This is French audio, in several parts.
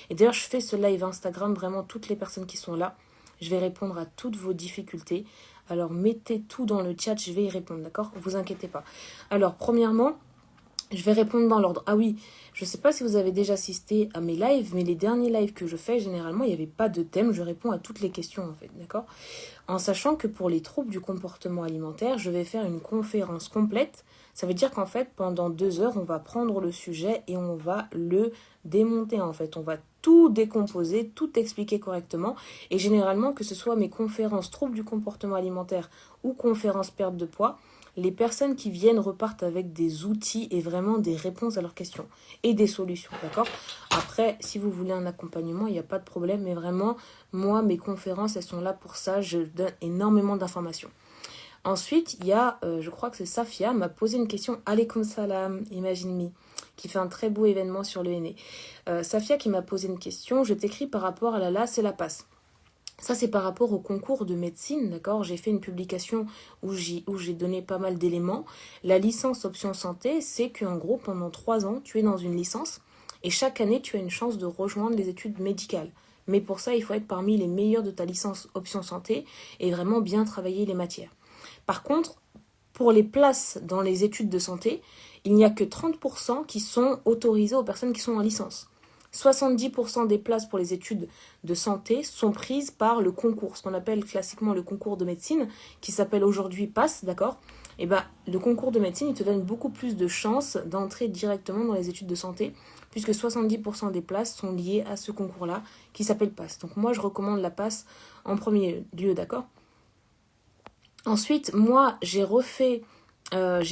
Et d'ailleurs, je fais ce live Instagram, vraiment toutes les personnes qui sont là, je vais répondre à toutes vos difficultés. Alors, mettez tout dans le chat, je vais y répondre, d'accord? Vous inquiétez pas. Alors, premièrement, je vais répondre dans l'ordre. Ah oui, je ne sais pas si vous avez déjà assisté à mes lives, mais les derniers lives que je fais, généralement, il n'y avait pas de thème. Je réponds à toutes les questions, en fait, d'accord? En sachant que pour les troubles du comportement alimentaire, je vais faire une conférence complète. Ça veut dire qu'en fait, pendant 2 heures, on va prendre le sujet et on va le démonter, en fait. On va tout décomposer, tout expliquer correctement. Et généralement, que ce soit mes conférences troubles du comportement alimentaire ou conférences perte de poids, les personnes qui viennent repartent avec des outils et vraiment des réponses à leurs questions et des solutions, d'accord? Après, si vous voulez un accompagnement, il n'y a pas de problème, mais vraiment, moi, mes conférences, elles sont là pour ça, je donne énormément d'informations. Ensuite, il y a, je crois que c'est Safia, m'a posé une question, Alaykoum salam, Imagine Me, qui fait un très beau événement sur le henné. Safia qui m'a posé une question, je t'écris par rapport à la LAS et la PASS. Ça, c'est par rapport au concours de médecine, d'accord? J'ai fait une publication où j'ai donné pas mal d'éléments. La licence option santé, c'est qu'en gros, pendant 3 ans, tu es dans une licence et chaque année, tu as une chance de rejoindre les études médicales. Mais pour ça, il faut être parmi les meilleurs de ta licence option santé et vraiment bien travailler les matières. Par contre, pour les places dans les études de santé, il n'y a que 30% qui sont autorisées aux personnes qui sont en licence. 70% des places pour les études de santé sont prises par le concours, ce qu'on appelle classiquement le concours de médecine, qui s'appelle aujourd'hui PASS, d'accord? Et ben, le concours de médecine, il te donne beaucoup plus de chances d'entrer directement dans les études de santé, puisque 70% des places sont liées à ce concours-là, qui s'appelle PASS. Donc moi, je recommande la PASS en premier lieu, d'accord? Ensuite, moi, j'ai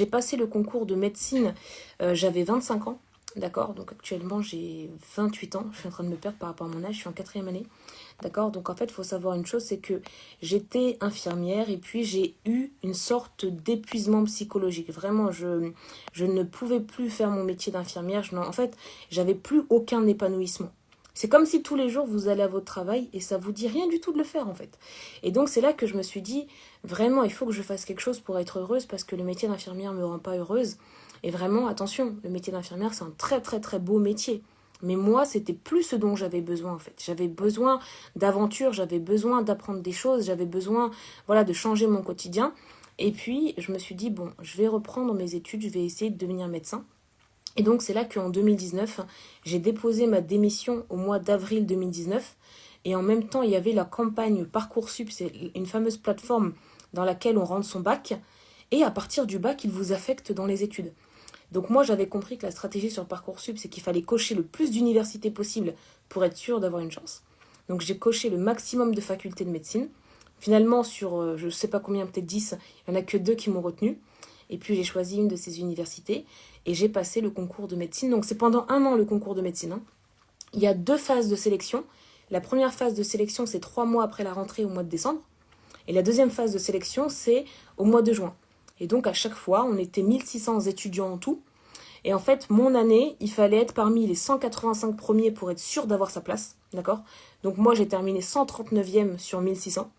passé le concours de médecine, j'avais 25 ans. D'accord, donc actuellement j'ai 28 ans, je suis en train de me perdre par rapport à mon âge, je suis en 4e année. D'accord, donc en fait il faut savoir une chose, c'est que j'étais infirmière et puis j'ai eu une sorte d'épuisement psychologique. Vraiment, je ne pouvais plus faire mon métier d'infirmière, en fait j'avais plus aucun épanouissement. C'est comme si tous les jours vous allez à votre travail et ça vous dit rien du tout de le faire en fait. Et donc c'est là que je me suis dit, vraiment il faut que je fasse quelque chose pour être heureuse parce que le métier d'infirmière me rend pas heureuse. Et vraiment, attention, le métier d'infirmière, c'est un très très très beau métier. Mais moi, c'était plus ce dont j'avais besoin en fait. J'avais besoin d'aventure, j'avais besoin d'apprendre des choses, j'avais besoin voilà, de changer mon quotidien. Et puis, je me suis dit, bon, je vais reprendre mes études, je vais essayer de devenir médecin. Et donc, c'est là qu'en 2019, j'ai déposé ma démission au mois d'avril 2019. Et en même temps, il y avait la campagne Parcoursup, c'est une fameuse plateforme dans laquelle on rentre son bac. Et à partir du bac, il vous affecte dans les études. Donc moi, j'avais compris que la stratégie sur Parcoursup, c'est qu'il fallait cocher le plus d'universités possible pour être sûr d'avoir une chance. Donc j'ai coché le maximum de facultés de médecine. Finalement, sur je ne sais pas combien, peut-être 10, il n'y en a que 2 qui m'ont retenu. Et puis j'ai choisi une de ces universités et j'ai passé le concours de médecine. Donc c'est pendant 1 an le concours de médecine. Il y a 2 phases de sélection. La première phase de sélection, c'est 3 mois après la rentrée au mois de décembre. Et la deuxième phase de sélection, c'est au mois de juin. Et donc, à chaque fois, on était 1600 étudiants en tout. Et en fait, mon année, il fallait être parmi les 185 premiers pour être sûr d'avoir sa place. D'accord? Donc, moi, j'ai terminé 139e sur 1600.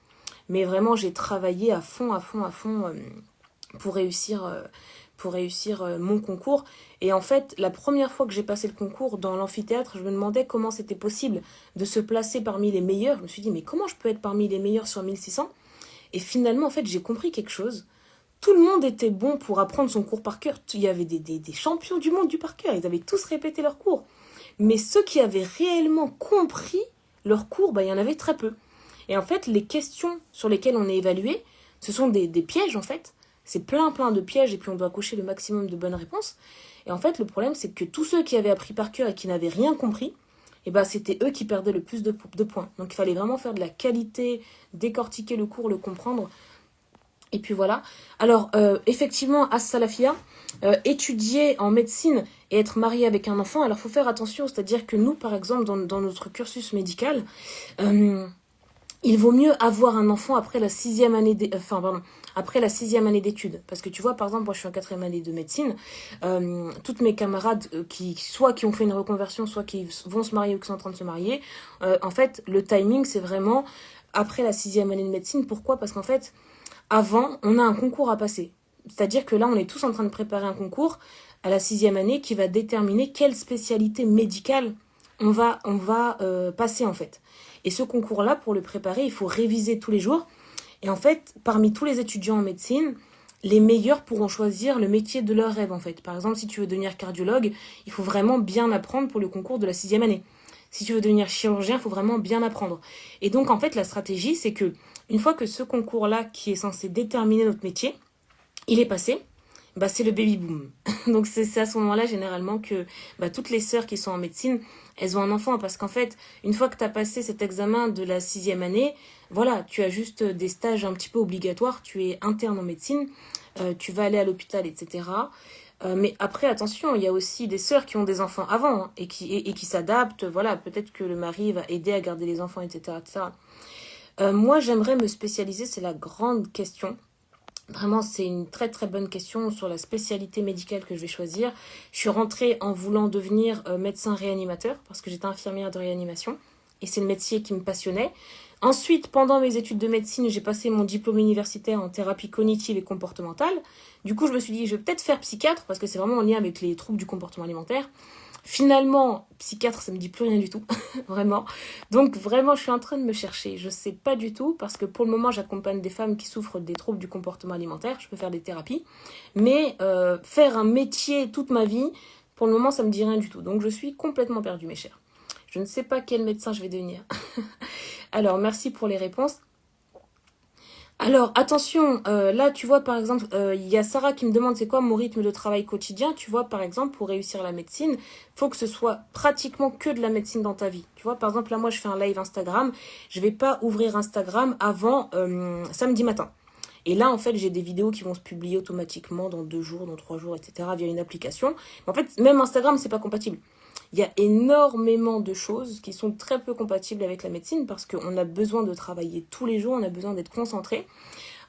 Mais vraiment, j'ai travaillé à fond, pour réussir, mon concours. Et en fait, la première fois que j'ai passé le concours dans l'amphithéâtre, je me demandais comment c'était possible de se placer parmi les meilleurs. Je me suis dit, mais comment je peux être parmi les meilleurs sur 1600? Et finalement, en fait, j'ai compris quelque chose. Tout le monde était bon pour apprendre son cours par cœur. Il y avait des champions du monde du par cœur. Ils avaient tous répété leur cours. Mais ceux qui avaient réellement compris leur cours, il y en avait très peu. Et en fait, les questions sur lesquelles on est évalué, ce sont des pièges, en fait. C'est plein de pièges et puis on doit cocher le maximum de bonnes réponses. Et en fait, le problème, c'est que tous ceux qui avaient appris par cœur et qui n'avaient rien compris, c'était eux qui perdaient le plus de points. Donc il fallait vraiment faire de la qualité, décortiquer le cours, le comprendre. Et puis voilà. Alors, effectivement, as-salafia, étudier en médecine et être marié avec un enfant, alors il faut faire attention, c'est-à-dire que nous, par exemple, dans notre cursus médical, il vaut mieux avoir un enfant après la 6e année d'études. Parce que tu vois, par exemple, moi je suis en 4e année de médecine, toutes mes camarades soit qui ont fait une reconversion, soit qui vont se marier ou qui sont en train de se marier, en fait, le timing, c'est vraiment après la 6e année de médecine. Pourquoi? Parce qu'en fait, avant, on a un concours à passer. C'est-à-dire que là, on est tous en train de préparer un concours à la 6e année qui va déterminer quelle spécialité médicale passer en fait. Et ce concours-là, pour le préparer, il faut réviser tous les jours. Et en fait, parmi tous les étudiants en médecine, les meilleurs pourront choisir le métier de leur rêve en fait. Par exemple, si tu veux devenir cardiologue, il faut vraiment bien apprendre pour le concours de la 6e année. Si tu veux devenir chirurgien, il faut vraiment bien apprendre. Et donc en fait, la stratégie, c'est que une fois que ce concours-là, qui est censé déterminer notre métier, il est passé, bah, c'est le baby boom. Donc c'est à ce moment-là généralement que toutes les sœurs qui sont en médecine, elles ont un enfant. Parce qu'en fait, une fois que tu as passé cet examen de la 6e année, voilà, tu as juste des stages un petit peu obligatoires. Tu es interne en médecine, tu vas aller à l'hôpital, etc. Mais après, attention, il y a aussi des sœurs qui ont des enfants avant, hein, et qui s'adaptent. Voilà, peut-être que le mari va aider à garder les enfants, etc. etc. Moi, j'aimerais me spécialiser, c'est la grande question. Vraiment, c'est une très très bonne question sur la spécialité médicale que je vais choisir. Je suis rentrée en voulant devenir médecin réanimateur parce que j'étais infirmière de réanimation et c'est le métier qui me passionnait. Ensuite, pendant mes études de médecine, j'ai passé mon diplôme universitaire en thérapie cognitive et comportementale. Du coup, je me suis dit, je vais peut-être faire psychiatre parce que c'est vraiment en lien avec les troubles du comportement alimentaire. Finalement, psychiatre, ça me dit plus rien du tout, vraiment. Donc vraiment, je suis en train de me chercher. Je sais pas du tout, parce que pour le moment, j'accompagne des femmes qui souffrent des troubles du comportement alimentaire. Je peux faire des thérapies. Mais faire un métier toute ma vie, pour le moment, ça me dit rien du tout. Donc je suis complètement perdue, mes chers. Je ne sais pas quel médecin je vais devenir. Alors, merci pour les réponses. Alors, attention, là, tu vois, par exemple, il y a Sarah qui me demande c'est quoi mon rythme de travail quotidien. Tu vois, par exemple, pour réussir la médecine, faut que ce soit pratiquement que de la médecine dans ta vie. Tu vois, par exemple, là, moi, je fais un live Instagram. Je vais pas ouvrir Instagram avant samedi matin. Et là, en fait, j'ai des vidéos qui vont se publier automatiquement dans 2 jours, dans 3 jours, etc. via une application. Mais en fait, même Instagram, c'est pas compatible. Il y a énormément de choses qui sont très peu compatibles avec la médecine parce qu'on a besoin de travailler tous les jours, on a besoin d'être concentré.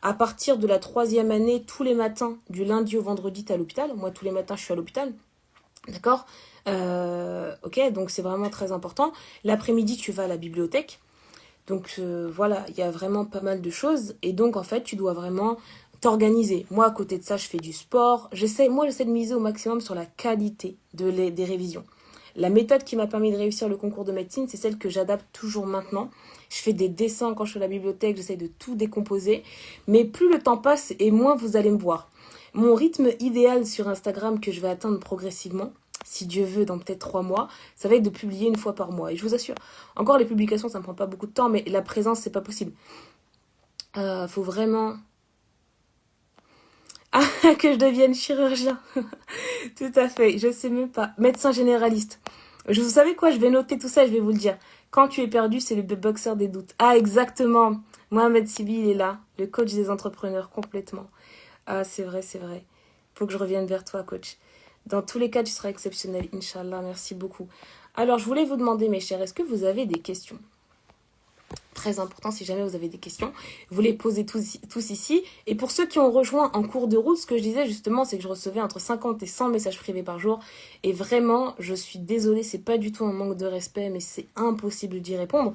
À partir de la 3e année, tous les matins, du lundi au vendredi, tu es à l'hôpital. Moi, tous les matins, je suis à l'hôpital. D'accord Ok, donc c'est vraiment très important. L'après-midi, tu vas à la bibliothèque. Donc voilà, il y a vraiment pas mal de choses. Et donc, en fait, tu dois vraiment t'organiser. Moi, à côté de ça, je fais du sport. J'essaie de miser au maximum sur la qualité des révisions. La méthode qui m'a permis de réussir le concours de médecine, c'est celle que j'adapte toujours maintenant. Je fais des dessins quand je suis à la bibliothèque, j'essaie de tout décomposer. Mais plus le temps passe et moins vous allez me voir. Mon rythme idéal sur Instagram que je vais atteindre progressivement, si Dieu veut, dans peut-être 3 mois, ça va être de publier 1 fois par mois. Et je vous assure, encore les publications, ça ne prend pas beaucoup de temps, mais la présence, c'est pas possible. Faut vraiment... Ah, que je devienne chirurgien. Tout à fait, je sais même pas. Médecin généraliste. Vous savez quoi, je vais noter tout ça, je vais vous le dire. Quand tu es perdu, c'est le boxeur des doutes. Ah, exactement. Mohamed Sibi, il est là. Le coach des entrepreneurs, complètement. Ah, c'est vrai, c'est vrai. Faut que je revienne vers toi, coach. Dans tous les cas, tu seras exceptionnel, Inch'Allah. Merci beaucoup. Alors, je voulais vous demander, mes chers, est-ce que vous avez des questions ? Très important, si jamais vous avez des questions, vous les posez tous ici. Et pour ceux qui ont rejoint en cours de route, ce que je disais justement, c'est que je recevais entre 50 et 100 messages privés par jour. Et vraiment, je suis désolée, c'est pas du tout un manque de respect, mais c'est impossible d'y répondre.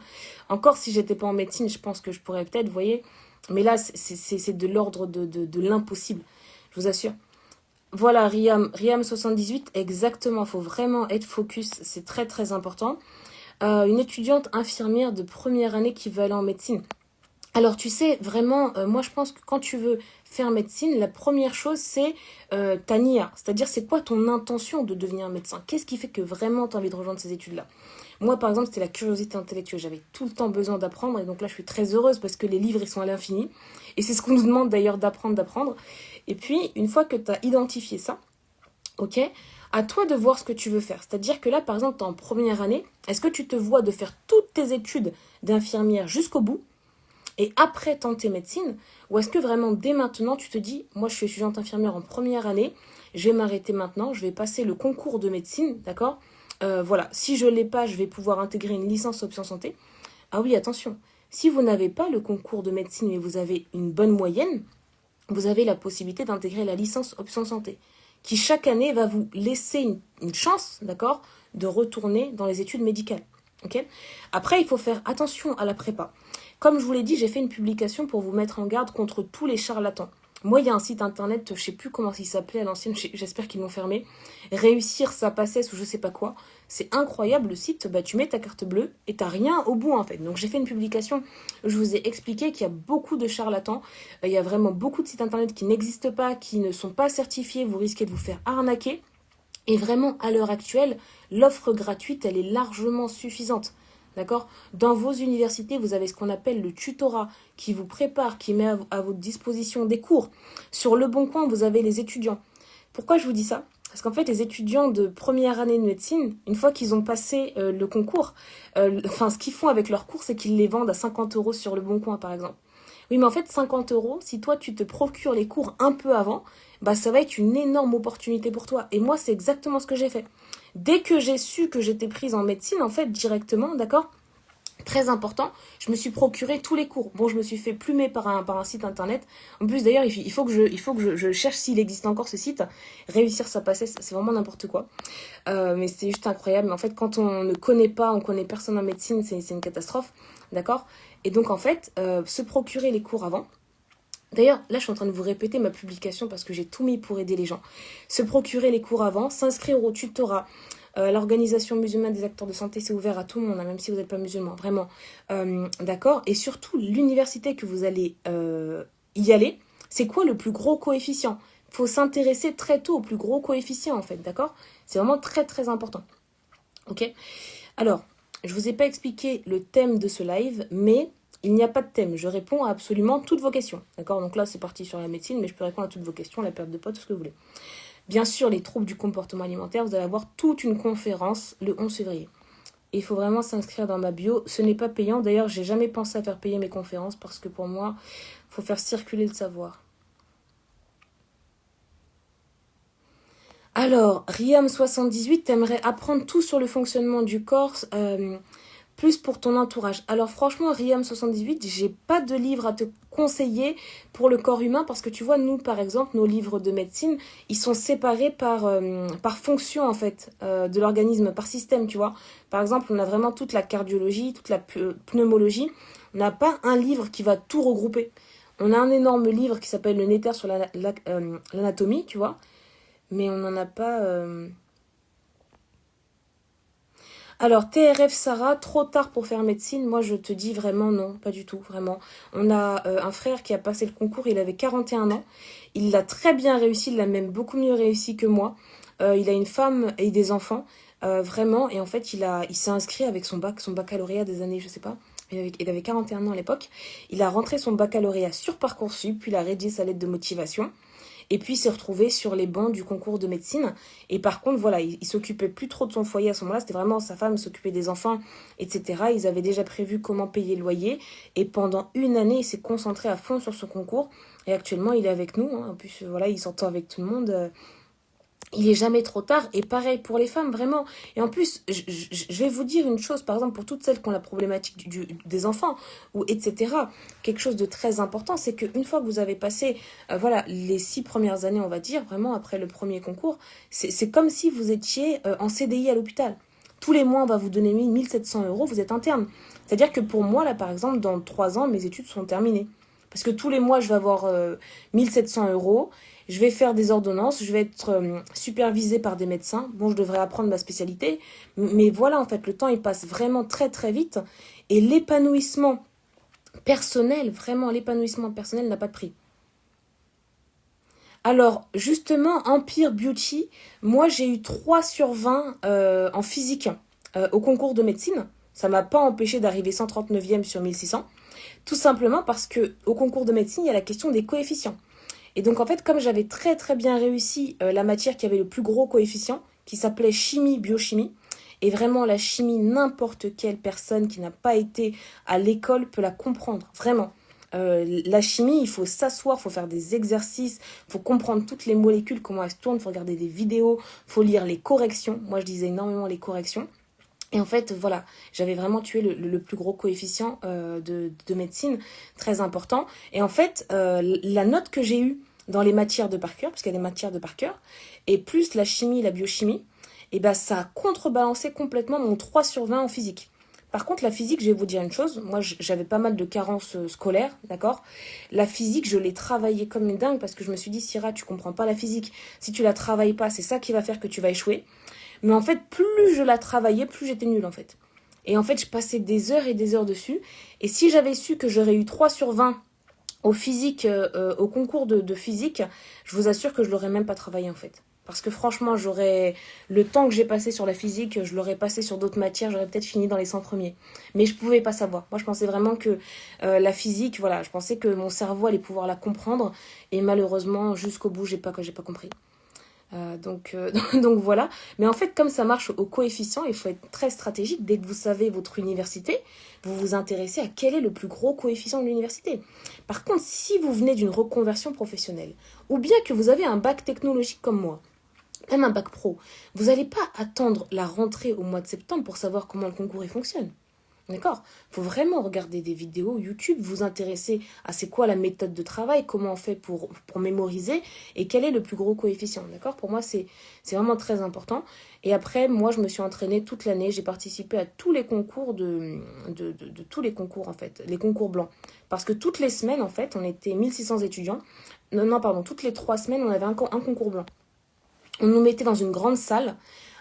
Encore si j'étais pas en médecine, je pense que je pourrais peut-être, vous voyez. Mais là, c'est de l'ordre de l'impossible, je vous assure. Voilà, Riam 78, exactement, faut vraiment être focus, c'est très très important. Une étudiante infirmière de première année qui veut aller en médecine. Alors tu sais, vraiment, moi je pense que quand tu veux faire médecine, la première chose c'est ta NIA, c'est-à-dire c'est quoi ton intention de devenir médecin. Qu'est-ce qui fait que vraiment tu as envie de rejoindre ces études-là? Moi par exemple c'était la curiosité intellectuelle, j'avais tout le temps besoin d'apprendre et donc là je suis très heureuse parce que les livres ils sont à l'infini et c'est ce qu'on nous demande d'ailleurs d'apprendre. Et puis une fois que tu as identifié ça, ok, à toi de voir ce que tu veux faire. C'est-à-dire que là, par exemple, tu es en première année. Est-ce que tu te vois de faire toutes tes études d'infirmière jusqu'au bout et après tenter médecine? Ou est-ce que vraiment, dès maintenant, tu te dis, moi, je suis étudiante infirmière en première année, je vais m'arrêter maintenant, je vais passer le concours de médecine, d'accord? Voilà, si je ne l'ai pas, je vais pouvoir intégrer une licence option santé. Ah oui, attention, si vous n'avez pas le concours de médecine mais vous avez une bonne moyenne, vous avez la possibilité d'intégrer la licence option santé, qui chaque année va vous laisser une chance, d'accord, de retourner dans les études médicales. Okay. Après, il faut faire attention à la prépa. Comme je vous l'ai dit, j'ai fait une publication pour vous mettre en garde contre tous les charlatans. Moi, il y a un site internet, je sais plus comment il s'appelait à l'ancienne, j'espère qu'ils l'ont fermé. Réussir sa passesse ou je sais pas quoi. C'est incroyable le site, bah, tu mets ta carte bleue et t'as rien au bout en fait. Donc j'ai fait une publication, je vous ai expliqué qu'il y a beaucoup de charlatans. Il y a vraiment beaucoup de sites internet qui n'existent pas, qui ne sont pas certifiés, vous risquez de vous faire arnaquer. Et vraiment, à l'heure actuelle, l'offre gratuite, elle est largement suffisante. D'accord? Dans vos universités, vous avez ce qu'on appelle le tutorat qui vous prépare, qui met à votre disposition des cours. Sur Le Bon Coin, vous avez les étudiants. Pourquoi je vous dis ça? Parce qu'en fait, les étudiants de première année de médecine, une fois qu'ils ont passé le concours, ce qu'ils font avec leurs cours, c'est qu'ils les vendent à 50 euros sur Le Bon Coin, par exemple. Oui, mais en fait, 50 euros, si toi, tu te procures les cours un peu avant, bah, ça va être une énorme opportunité pour toi. Et moi, c'est exactement ce que j'ai fait. Dès que j'ai su que j'étais prise en médecine, en fait, directement, d'accord, très important, je me suis procuré tous les cours. Bon, je me suis fait plumer par un site internet. En plus, d'ailleurs, il faut que je cherche s'il existe encore ce site. Réussir sa passesse, c'est vraiment n'importe quoi. Mais c'est juste incroyable. Mais en fait, quand on ne connaît pas, on connaît personne en médecine, c'est une catastrophe. D'accord? Et donc, en fait, se procurer les cours avant. D'ailleurs, là, je suis en train de vous répéter ma publication parce que j'ai tout mis pour aider les gens. Se procurer les cours avant, s'inscrire au tutorat. L'organisation musulmane des acteurs de santé, c'est ouvert à tout le monde, hein, même si vous n'êtes pas musulman, vraiment. D'accord? Et surtout, l'université que vous allez y aller, c'est quoi le plus gros coefficient? Il faut s'intéresser très tôt au plus gros coefficient, en fait, d'accord? C'est vraiment très, très important. Ok? Alors, je ne vous ai pas expliqué le thème de ce live, mais il n'y a pas de thème. Je réponds à absolument toutes vos questions. D'accord? Donc là, c'est parti sur la médecine, mais je peux répondre à toutes vos questions, la perte de poids, tout ce que vous voulez. Bien sûr, les troubles du comportement alimentaire, vous allez avoir toute une conférence le 11 février. Et il faut vraiment s'inscrire dans ma bio. Ce n'est pas payant. D'ailleurs, j'ai jamais pensé à faire payer mes conférences parce que pour moi, il faut faire circuler le savoir. Alors, Riam78, t'aimerais apprendre tout sur le fonctionnement du corps, plus pour ton entourage. Alors franchement, Riam78, j'ai pas de livre à te conseiller pour le corps humain parce que tu vois, nous par exemple, nos livres de médecine, ils sont séparés par fonction en fait de l'organisme, par système, tu vois. Par exemple, on a vraiment toute la cardiologie, toute la pneumologie. On n'a pas un livre qui va tout regrouper. On a un énorme livre qui s'appelle Le Néther sur l'anatomie, tu vois, mais on n'en a pas... Alors, TRF Sarah, trop tard pour faire médecine, moi je te dis vraiment non, pas du tout, vraiment. On a un frère qui a passé le concours, il avait 41 ans, il l'a très bien réussi, il l'a même beaucoup mieux réussi que moi. Il a une femme et des enfants, vraiment, et en fait il s'est inscrit avec son baccalauréat des années, je sais pas, il avait 41 ans à l'époque. Il a rentré son baccalauréat sur Parcoursup, puis il a rédigé sa lettre de motivation. Et puis il s'est retrouvé sur les bancs du concours de médecine. Et par contre, voilà, il s'occupait plus trop de son foyer à ce moment-là. C'était vraiment sa femme s'occupait des enfants, etc. Ils avaient déjà prévu comment payer le loyer. Et pendant une année, il s'est concentré à fond sur ce concours. Et actuellement, il est avec nous. Hein. En plus, voilà, il s'entend avec tout le monde. Il est jamais trop tard, et pareil pour les femmes, vraiment. Et en plus, je vais vous dire une chose, par exemple, pour toutes celles qui ont la problématique des enfants, ou etc., quelque chose de très important, c'est qu'une fois que vous avez passé, voilà, les 6 premières années, on va dire, vraiment, après le premier concours, c'est comme si vous étiez en CDI à l'hôpital. Tous les mois, on va vous donner 1700 euros, vous êtes interne. C'est-à-dire que pour moi, là, par exemple, dans 3 ans, mes études sont terminées. Parce que tous les mois, je vais avoir 1700 euros. Je vais faire des ordonnances, je vais être supervisée par des médecins. Bon, je devrais apprendre ma spécialité. Mais voilà, en fait, le temps, il passe vraiment très, très vite. Et l'épanouissement personnel, vraiment, l'épanouissement personnel n'a pas de prix. Alors, justement, Empire Beauty, moi, j'ai eu 3 sur 20 en physique au concours de médecine. Ça m'a pas empêché d'arriver 139e sur 1600. Tout simplement parce que au concours de médecine, il y a la question des coefficients. Et donc, en fait, comme j'avais très très bien réussi la matière qui avait le plus gros coefficient, qui s'appelait chimie, biochimie, et vraiment la chimie, n'importe quelle personne qui n'a pas été à l'école peut la comprendre, vraiment. La chimie, il faut s'asseoir, il faut faire des exercices, il faut comprendre toutes les molécules, comment elles se tournent, il faut regarder des vidéos, il faut lire les corrections. Moi, je lisais énormément les corrections. Et en fait, voilà, j'avais vraiment tué le plus gros coefficient de médecine, très important. Et en fait, la note que j'ai eue dans les matières de par cœur, parce qu'il y a des matières de par cœur, et plus la chimie, la biochimie, et ben ça a contrebalancé complètement mon 3 sur 20 en physique. Par contre, la physique, je vais vous dire une chose. Moi, j'avais pas mal de carences scolaires, d'accord? La physique, je l'ai travaillée comme une dingue parce que je me suis dit, Syrah, tu comprends pas la physique. Si tu la travailles pas, c'est ça qui va faire que tu vas échouer. Mais en fait, plus je la travaillais, plus j'étais nulle, en fait. Et en fait, je passais des heures et des heures dessus. Et si j'avais su que j'aurais eu 3 sur 20 au physique, au concours de physique, je vous assure que je l'aurais même pas travaillé, en fait. Parce que franchement, j'aurais le temps que j'ai passé sur la physique, je l'aurais passé sur d'autres matières, j'aurais peut-être fini dans les 100 premiers. Mais je pouvais pas savoir. Moi, je pensais vraiment que la physique, voilà, je pensais que mon cerveau allait pouvoir la comprendre. Et malheureusement, jusqu'au bout, j'ai pas compris. Donc voilà. Mais en fait, comme ça marche au coefficient, il faut être très stratégique. Dès que vous savez votre université, vous vous intéressez à quel est le plus gros coefficient de l'université. Par contre, si vous venez d'une reconversion professionnelle, ou bien que vous avez un bac technologique comme moi, même un bac pro, vous n'allez pas attendre la rentrée au mois de septembre pour savoir comment le concours il fonctionne. D'accord? Il faut vraiment regarder des vidéos YouTube, vous intéresser à c'est quoi la méthode de travail, comment on fait pour mémoriser et quel est le plus gros coefficient. D'accord? Pour moi, c'est vraiment très important. Et après, moi, je me suis entraînée toute l'année. J'ai participé à tous les concours de tous les concours, en fait, les concours blancs. Parce que toutes les semaines, en fait, on était 1600 étudiants. Non, pardon, toutes les 3 semaines, on avait un concours blanc. On nous mettait dans une grande salle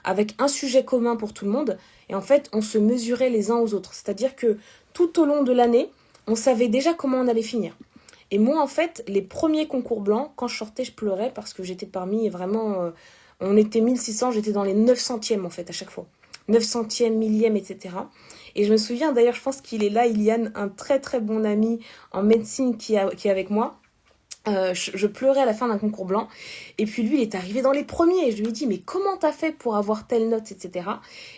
avec un sujet commun pour tout le monde. Et en fait, on se mesurait les uns aux autres. C'est-à-dire que tout au long de l'année, on savait déjà comment on allait finir. Et moi, en fait, les premiers concours blancs, quand je sortais, je pleurais parce que j'étais parmi vraiment... on était 1600, j'étais dans les 900e en fait à chaque fois. 900e, millième, etc. Et je me souviens, d'ailleurs, je pense qu'il est là, Iliane, un très très bon ami en médecine qui est avec moi. Je pleurais à la fin d'un concours blanc. Et puis lui, il est arrivé dans les premiers. Et je lui ai dit, mais comment t'as fait pour avoir telle note, etc.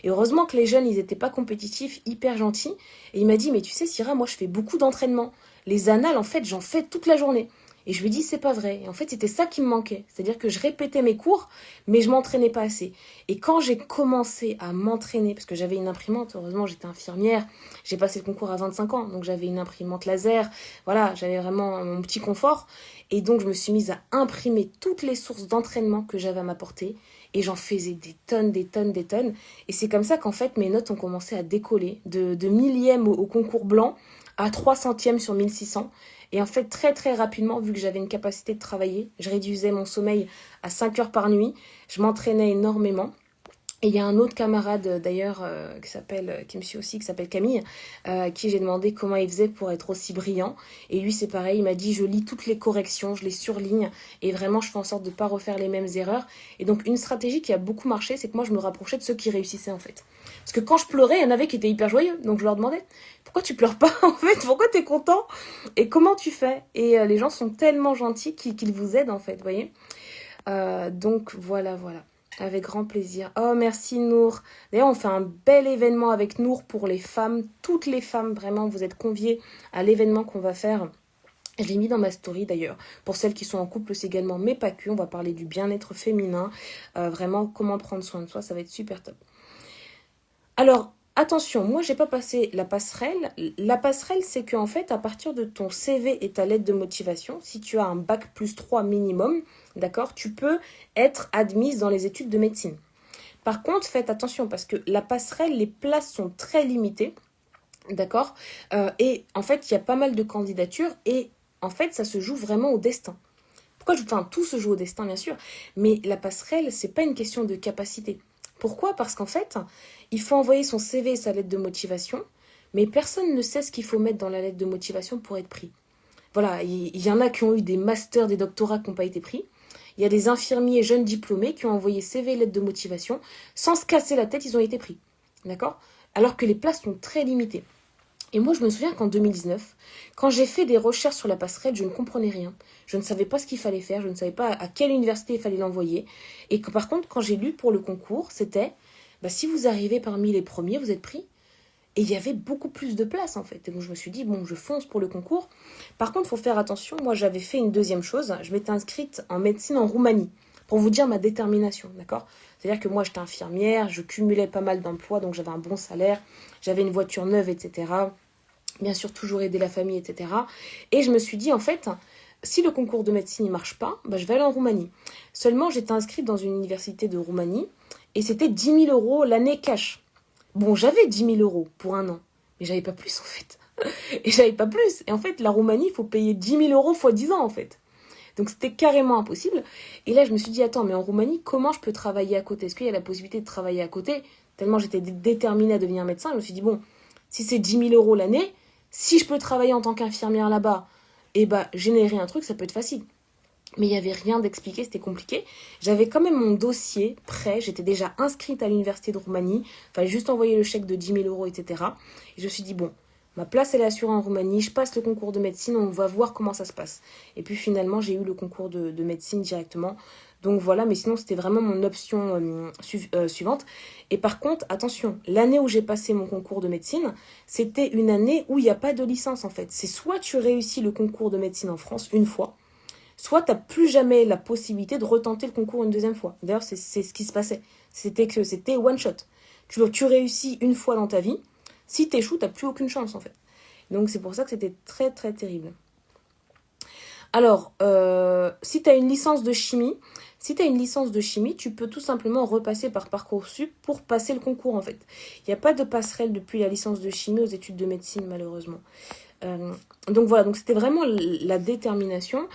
Et heureusement que les jeunes, ils étaient pas compétitifs, hyper gentils. Et il m'a dit, mais tu sais, Syrah, moi, je fais beaucoup d'entraînement. Les annales, en fait, j'en fais toute la journée. Et je lui ai dit, c'est pas vrai. Et en fait, c'était ça qui me manquait. C'est-à-dire que je répétais mes cours, mais je m'entraînais pas assez. Et quand j'ai commencé à m'entraîner, parce que j'avais une imprimante, heureusement, j'étais infirmière, j'ai passé le concours à 25 ans, donc j'avais une imprimante laser. Voilà, j'avais vraiment mon petit confort. Et donc, je me suis mise à imprimer toutes les sources d'entraînement que j'avais à m'apporter. Et j'en faisais des tonnes, des tonnes, des tonnes. Et c'est comme ça qu'en fait, mes notes ont commencé à décoller. De millième au concours blanc à 300e sur 1600. Et en fait, très, très rapidement, vu que j'avais une capacité de travailler, je réduisais mon sommeil à 5 heures par nuit. Je m'entraînais énormément. Et il y a un autre camarade d'ailleurs qui me suit aussi, qui s'appelle Camille, qui j'ai demandé comment il faisait pour être aussi brillant. Et lui c'est pareil, il m'a dit je lis toutes les corrections, je les surligne et vraiment je fais en sorte de ne pas refaire les mêmes erreurs. Et donc une stratégie qui a beaucoup marché, c'est que moi je me rapprochais de ceux qui réussissaient en fait. Parce que quand je pleurais, il y en avait qui étaient hyper joyeux. Donc je leur demandais pourquoi tu pleures pas en fait, pourquoi t'es content et comment tu fais. Et les gens sont tellement gentils qu'ils vous aident en fait, vous voyez. Donc voilà. Avec grand plaisir. Oh, merci Nour. D'ailleurs, on fait un bel événement avec Nour pour les femmes. Toutes les femmes, vraiment, vous êtes conviées à l'événement qu'on va faire. Je l'ai mis dans ma story d'ailleurs. Pour celles qui sont en couple aussi également, mais pas que. On va parler du bien-être féminin. Vraiment, comment prendre soin de soi. Ça va être super top. Alors, attention, moi, j'ai pas passé la passerelle. La passerelle, c'est qu'en fait, à partir de ton CV et ta lettre de motivation, si tu as un bac plus 3 minimum, d'accord, tu peux être admise dans les études de médecine. Par contre, faites attention parce que la passerelle, les places sont très limitées, d'accord. Et en fait, il y a pas mal de candidatures et en fait, ça se joue vraiment au destin. Enfin, tout se joue au destin, bien sûr, mais la passerelle, c'est pas une question de capacité. Pourquoi? Parce qu'en fait, il faut envoyer son CV et sa lettre de motivation, mais personne ne sait ce qu'il faut mettre dans la lettre de motivation pour être pris. Voilà, il y en a qui ont eu des masters, des doctorats qui n'ont pas été pris. Il y a des infirmiers jeunes diplômés qui ont envoyé CV et lettre de motivation. Sans se casser la tête, ils ont été pris. D'accord? Alors que les places sont très limitées. Et moi, je me souviens qu'en 2019, quand j'ai fait des recherches sur la passerelle, je ne comprenais rien. Je ne savais pas ce qu'il fallait faire, je ne savais pas à quelle université il fallait l'envoyer. Et que, par contre, quand j'ai lu pour le concours, c'était, si vous arrivez parmi les premiers, vous êtes pris. Et il y avait beaucoup plus de place, en fait. Et donc, je me suis dit, bon, je fonce pour le concours. Par contre, il faut faire attention. Moi, j'avais fait une deuxième chose. Je m'étais inscrite en médecine en Roumanie. Pour vous dire ma détermination, d'accord? C'est-à-dire que moi, j'étais infirmière, je cumulais pas mal d'emplois, donc j'avais un bon salaire, j'avais une voiture neuve, etc. Bien sûr, toujours aider la famille, etc. Et je me suis dit, en fait, si le concours de médecine ne marche pas, je vais aller en Roumanie. Seulement, j'étais inscrite dans une université de Roumanie et c'était 10 000 € l'année cash. Bon, j'avais 10 000 € pour un an, mais j'avais pas plus en fait. Et j'avais pas plus. Et en fait, la Roumanie, il faut payer 10 000 € fois 10 ans en fait. Donc c'était carrément impossible. Et là, je me suis dit, attends, mais en Roumanie, comment je peux travailler à côté? Est-ce qu'il y a la possibilité de travailler à côté? Tellement j'étais déterminée à devenir médecin, je me suis dit, bon, si c'est 10 000 € l'année, si je peux travailler en tant qu'infirmière là-bas, et bah générer un truc, ça peut être facile. Mais il n'y avait rien d'expliqué, c'était compliqué. J'avais quand même mon dossier prêt, j'étais déjà inscrite à l'université de Roumanie, il fallait juste envoyer le chèque de 10 000 €, etc. Et je me suis dit, bon, ma place elle est assurée en Roumanie, je passe le concours de médecine, on va voir comment ça se passe. Et puis finalement, j'ai eu le concours de médecine directement. Donc voilà, mais sinon c'était vraiment mon option suivante. Et par contre, attention, l'année où j'ai passé mon concours de médecine, c'était une année où il n'y a pas de licence en fait. C'est soit tu réussis le concours de médecine en France une fois, soit tu n'as plus jamais la possibilité de retenter le concours une deuxième fois. D'ailleurs, c'est ce qui se passait. C'était one shot. Tu réussis une fois dans ta vie. Si tu échoues, tu n'as plus aucune chance, en fait. Donc, c'est pour ça que c'était très, très terrible. Alors, si tu as une licence de chimie, tu peux tout simplement repasser par Parcoursup pour passer le concours, en fait. Il n'y a pas de passerelle depuis la licence de chimie aux études de médecine, malheureusement. Donc voilà, donc c'était vraiment la détermination.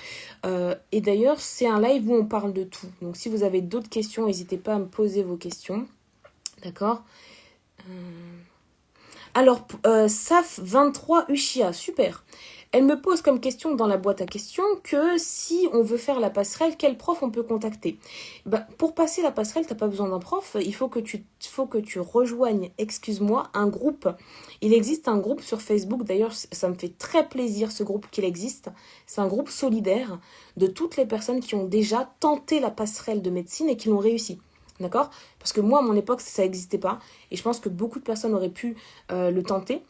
Et d'ailleurs, c'est un live où on parle de tout. Donc si vous avez d'autres questions, n'hésitez pas à me poser vos questions. D'accord. Alors, SAF23 Ushia, super. Elle me pose comme question dans la boîte à questions que si on veut faire la passerelle, quel prof on peut contacter? Pour passer la passerelle, t'as pas besoin d'un prof, il faut que tu rejoignes, excuse-moi, un groupe. Il existe un groupe sur Facebook, d'ailleurs ça me fait très plaisir ce groupe qu'il existe. C'est un groupe solidaire de toutes les personnes qui ont déjà tenté la passerelle de médecine et qui l'ont réussi. D'accord? Parce que moi, à mon époque, ça n'existait pas. Et je pense que beaucoup de personnes auraient pu le tenter.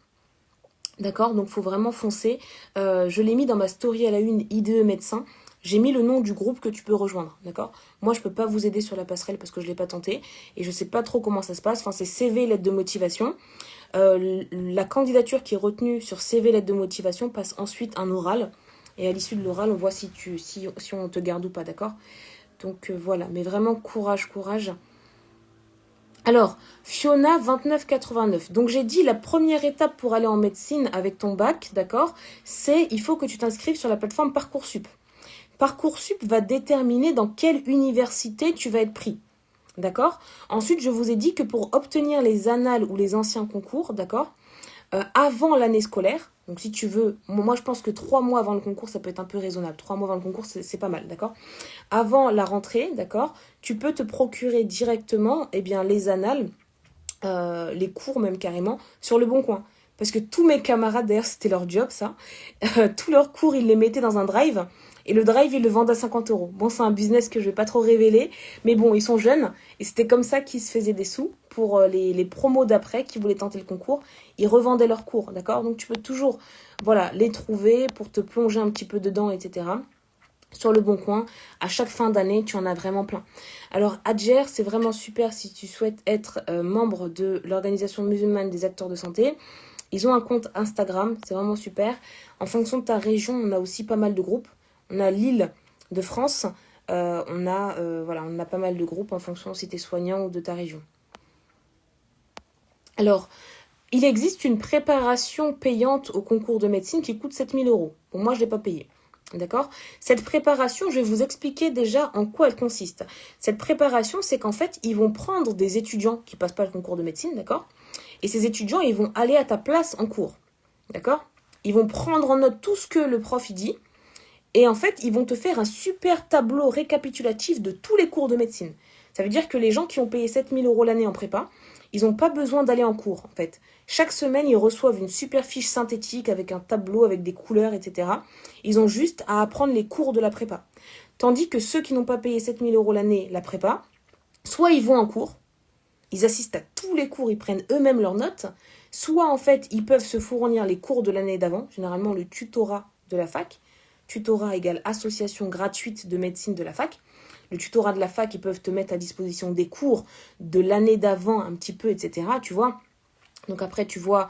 D'accord, donc il faut vraiment foncer. Je l'ai mis dans ma story à la une IDE médecin. J'ai mis le nom du groupe que tu peux rejoindre, d'accord? Moi, je peux pas vous aider sur la passerelle parce que je l'ai pas tenté et je sais pas trop comment ça se passe. Enfin, c'est CV, lettre de motivation. La candidature qui est retenue sur CV, lettre de motivation passe ensuite un oral. Et à l'issue de l'oral, on voit si on te garde ou pas, d'accord? Donc voilà, mais vraiment courage, courage. Alors, Fiona 2989. Donc j'ai dit la première étape pour aller en médecine avec ton bac, d'accord, c'est il faut que tu t'inscrives sur la plateforme Parcoursup. Parcoursup va déterminer dans quelle université tu vas être pris. D'accord? Ensuite, je vous ai dit que pour obtenir les annales ou les anciens concours, d'accord, avant l'année scolaire, donc si tu veux, moi je pense que 3 mois avant le concours, ça peut être un peu raisonnable. 3 mois avant le concours, c'est pas mal, d'accord? Avant la rentrée, d'accord, tu peux te procurer directement les annales, les cours même carrément, sur le Bon Coin. Parce que tous mes camarades, d'ailleurs, c'était leur job, ça. Tous leurs cours, ils les mettaient dans un drive. Et le drive, ils le vendent à 50 €. Bon, c'est un business que je vais pas trop révéler. Mais bon, ils sont jeunes. Et c'était comme ça qu'ils se faisaient des sous pour les promos d'après qui voulaient tenter le concours. Ils revendaient leurs cours, d'accord? Donc, tu peux toujours, voilà, les trouver pour te plonger un petit peu dedans, etc. Sur le Bon Coin, à chaque fin d'année, tu en as vraiment plein. Alors, Adjer, c'est vraiment super si tu souhaites être membre de l'organisation musulmane des acteurs de santé. Ils ont un compte Instagram, c'est vraiment super. En fonction de ta région, on a aussi pas mal de groupes. On a l'île de France, on a pas mal de groupes en fonction si tu es soignant ou de ta région. Alors, il existe une préparation payante au concours de médecine qui coûte 7 000 €. Bon, moi, je ne l'ai pas payé. D'accord? Cette préparation, je vais vous expliquer déjà en quoi elle consiste. Cette préparation, c'est qu'en fait, ils vont prendre des étudiants qui passent pas le concours de médecine, d'accord? Et ces étudiants, ils vont aller à ta place en cours, d'accord? Ils vont prendre en note tout ce que le prof il dit, et en fait, ils vont te faire un super tableau récapitulatif de tous les cours de médecine. Ça veut dire que les gens qui ont payé 7 000 € l'année en prépa, ils n'ont pas besoin d'aller en cours, en fait. Chaque semaine, ils reçoivent une super fiche synthétique avec un tableau, avec des couleurs, etc. Ils ont juste à apprendre les cours de la prépa. Tandis que ceux qui n'ont pas payé 7 000 € l'année, la prépa, soit ils vont en cours, ils assistent à tous les cours, ils prennent eux-mêmes leurs notes, soit en fait, ils peuvent se fournir les cours de l'année d'avant, généralement le tutorat de la fac. Tutorat égale association gratuite de médecine de la fac. Le tutorat de la fac, ils peuvent te mettre à disposition des cours de l'année d'avant un petit peu, etc. Tu vois. Donc après, tu vois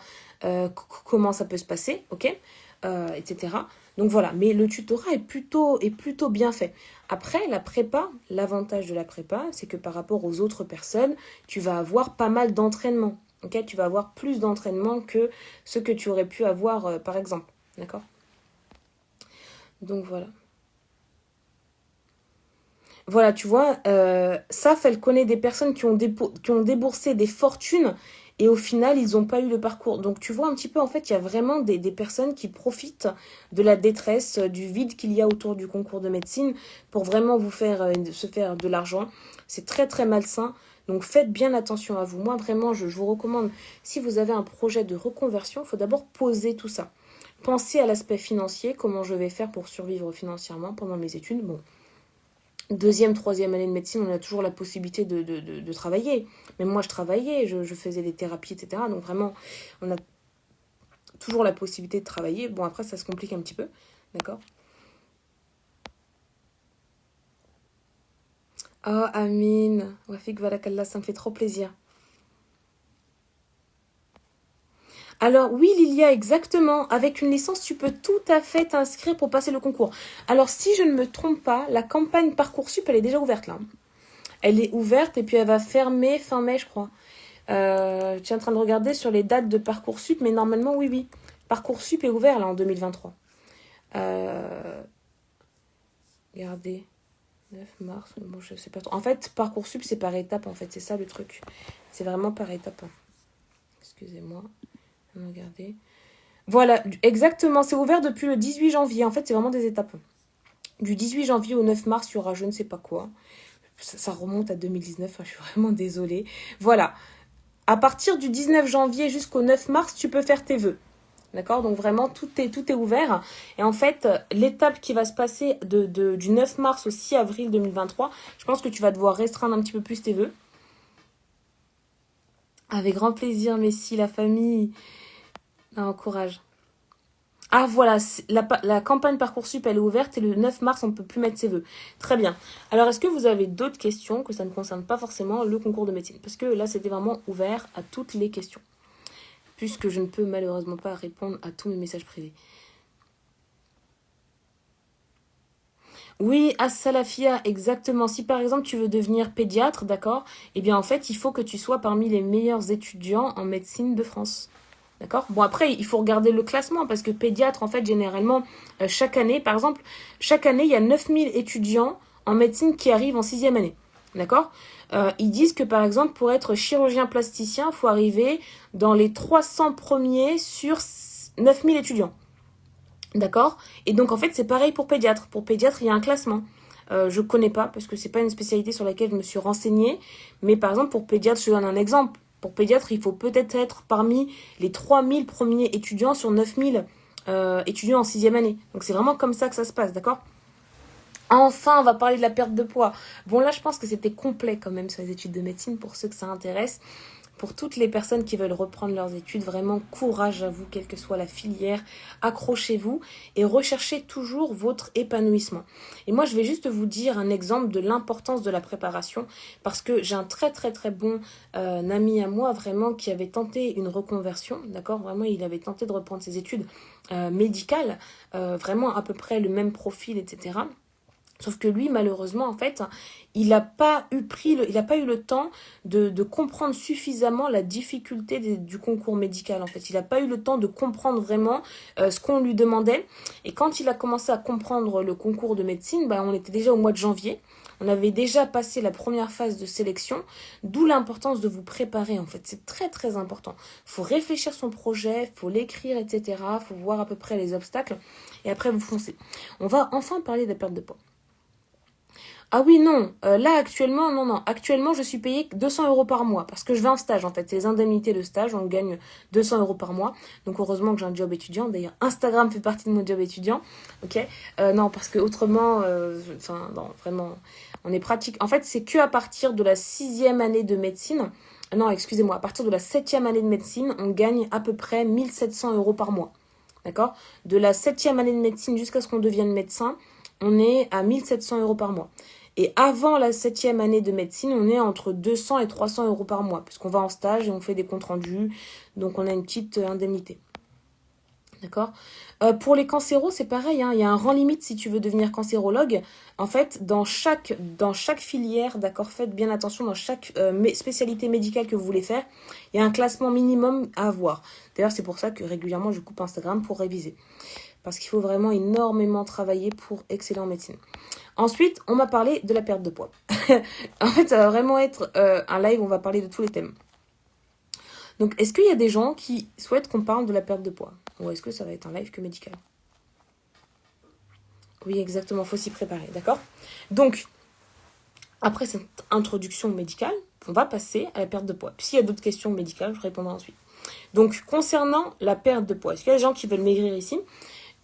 comment ça peut se passer, ok, etc. Donc voilà, mais le tutorat est plutôt bien fait. Après, la prépa, l'avantage de la prépa, c'est que par rapport aux autres personnes, tu vas avoir pas mal d'entraînement. Ok, tu vas avoir plus d'entraînement que ce que tu aurais pu avoir par exemple. D'accord? Donc voilà. Voilà, tu vois, Saf, elle connaît des personnes qui ont déboursé des fortunes et au final, ils n'ont pas eu le parcours. Donc tu vois un petit peu, en fait, il y a vraiment des personnes qui profitent de la détresse, du vide qu'il y a autour du concours de médecine pour vraiment vous faire se faire de l'argent. C'est très très malsain. Donc faites bien attention à vous. Moi, vraiment, je vous recommande, si vous avez un projet de reconversion, il faut d'abord poser tout ça. Pensez à l'aspect financier, comment je vais faire pour survivre financièrement pendant mes études. Bon, deuxième, troisième année de médecine, on a toujours la possibilité de travailler. Mais moi, je travaillais, je faisais des thérapies, etc. Donc vraiment, on a toujours la possibilité de travailler. Bon, après, ça se complique un petit peu. D'accord? Ah, Amine. Wafik Valakallah, ça me fait trop plaisir. Alors oui, Lilia, exactement. Avec une licence, tu peux tout à fait t'inscrire pour passer le concours. Alors si je ne me trompe pas, la campagne Parcoursup, elle est déjà ouverte là. Elle est ouverte et puis elle va fermer fin mai, je crois. Je suis en train de regarder sur les dates de Parcoursup, mais normalement, oui, oui. Parcoursup est ouvert là en 2023. Euh, regardez, 9 mars, bon, je sais pas trop. En fait, Parcoursup, c'est par étape, en fait, c'est ça le truc. C'est vraiment par étape. Excusez-moi, regardez. Voilà, exactement, c'est ouvert depuis le 18 janvier. En fait, c'est vraiment des étapes. Du 18 janvier au 9 mars, il y aura je ne sais pas quoi. Ça remonte à 2019, je suis vraiment désolée. Voilà, à partir du 19 janvier jusqu'au 9 mars, tu peux faire tes vœux. D'accord? Donc vraiment, tout est ouvert. Et en fait, l'étape qui va se passer du 9 mars au 6 avril 2023, je pense que tu vas devoir restreindre un petit peu plus tes vœux. Avec grand plaisir, Messi, la famille. Non, courage. Ah voilà, la campagne Parcoursup, elle est ouverte et le 9 mars, on ne peut plus mettre ses vœux. Très bien. Alors, est-ce que vous avez d'autres questions que ça ne concerne pas forcément le concours de médecine? Parce que là, c'était vraiment ouvert à toutes les questions. Puisque je ne peux malheureusement pas répondre à tous mes messages privés. Oui, à Salafia, exactement. Si par exemple tu veux devenir pédiatre, d'accord, eh bien en fait, il faut que tu sois parmi les meilleurs étudiants en médecine de France. D'accord? Bon, après, il faut regarder le classement parce que pédiatre, en fait, généralement, chaque année, par exemple, chaque année, il y a 9000 étudiants en médecine qui arrivent en sixième année. D'accord? Ils disent que, par exemple, pour être chirurgien plasticien, il faut arriver dans les 300 premiers sur 9000 étudiants. D'accord? Et donc, en fait, c'est pareil pour pédiatre. Pour pédiatre, il y a un classement. Je connais pas parce que c'est pas une spécialité sur laquelle je me suis renseignée. Mais par exemple, pour pédiatre, je te donne un exemple. Pour pédiatre, il faut peut-être être parmi les 3000 premiers étudiants sur 9000 étudiants en sixième année. Donc, c'est vraiment comme ça que ça se passe, d'accord? Enfin, on va parler de la perte de poids. Bon, là, je pense que c'était complet quand même sur les études de médecine pour ceux que ça intéresse. Pour toutes les personnes qui veulent reprendre leurs études, vraiment courage à vous, quelle que soit la filière, accrochez-vous et recherchez toujours votre épanouissement. Et moi, je vais juste vous dire un exemple de l'importance de la préparation parce que j'ai un très très très bon ami à moi vraiment qui avait tenté une reconversion, d'accord? Vraiment, il avait tenté de reprendre ses études médicales, vraiment à peu près le même profil, etc. Sauf que lui, malheureusement, en fait, il n'a pas eu le temps de comprendre suffisamment la difficulté du concours médical. En fait, il n'a pas eu le temps de comprendre vraiment ce qu'on lui demandait. Et quand il a commencé à comprendre le concours de médecine, on était déjà au mois de janvier. On avait déjà passé la première phase de sélection, d'où l'importance de vous préparer. En fait, c'est très très important. Il faut réfléchir son projet, il faut l'écrire, etc. Il faut voir à peu près les obstacles et après vous foncez. On va enfin parler de la perte de poids. Ah oui, non. Là, actuellement, non, non. Actuellement, je suis payée 200 euros par mois parce que je vais en stage, en fait. C'est les indemnités de stage. On gagne 200 euros par mois. Donc, heureusement que j'ai un job étudiant. D'ailleurs, Instagram fait partie de mon job étudiant. Ok? Non, parce que autrement, enfin, non, vraiment, on est pratique. En fait, c'est que à partir de la sixième année de médecine. Non, excusez-moi. À partir de la septième année de médecine, on gagne à peu près 1700 euros par mois. D'accord? De la septième année de médecine jusqu'à ce qu'on devienne médecin, on est à 1700 euros par mois. Et avant la septième année de médecine, on est entre 200 et 300 euros par mois, puisqu'on va en stage et on fait des comptes rendus, donc on a une petite indemnité. D'accord. Pour les cancéros, c'est pareil, hein. Il y a un rang limite si tu veux devenir cancérologue. En fait, dans chaque filière, d'accord, faites bien attention, dans chaque spécialité médicale que vous voulez faire, il y a un classement minimum à avoir. D'ailleurs, c'est pour ça que régulièrement, je coupe Instagram pour réviser. Parce qu'il faut vraiment énormément travailler pour exceller en médecine. Ensuite, on m'a parlé de la perte de poids. En fait, ça va vraiment être un live où on va parler de tous les thèmes. Donc, est-ce qu'il y a des gens qui souhaitent qu'on parle de la perte de poids? Ou est-ce que ça va être un live que médical? Oui, exactement, il faut s'y préparer, d'accord? Donc, après cette introduction médicale, on va passer à la perte de poids. Puis s'il y a d'autres questions médicales, je répondrai ensuite. Donc, concernant la perte de poids, est-ce qu'il y a des gens qui veulent maigrir ici?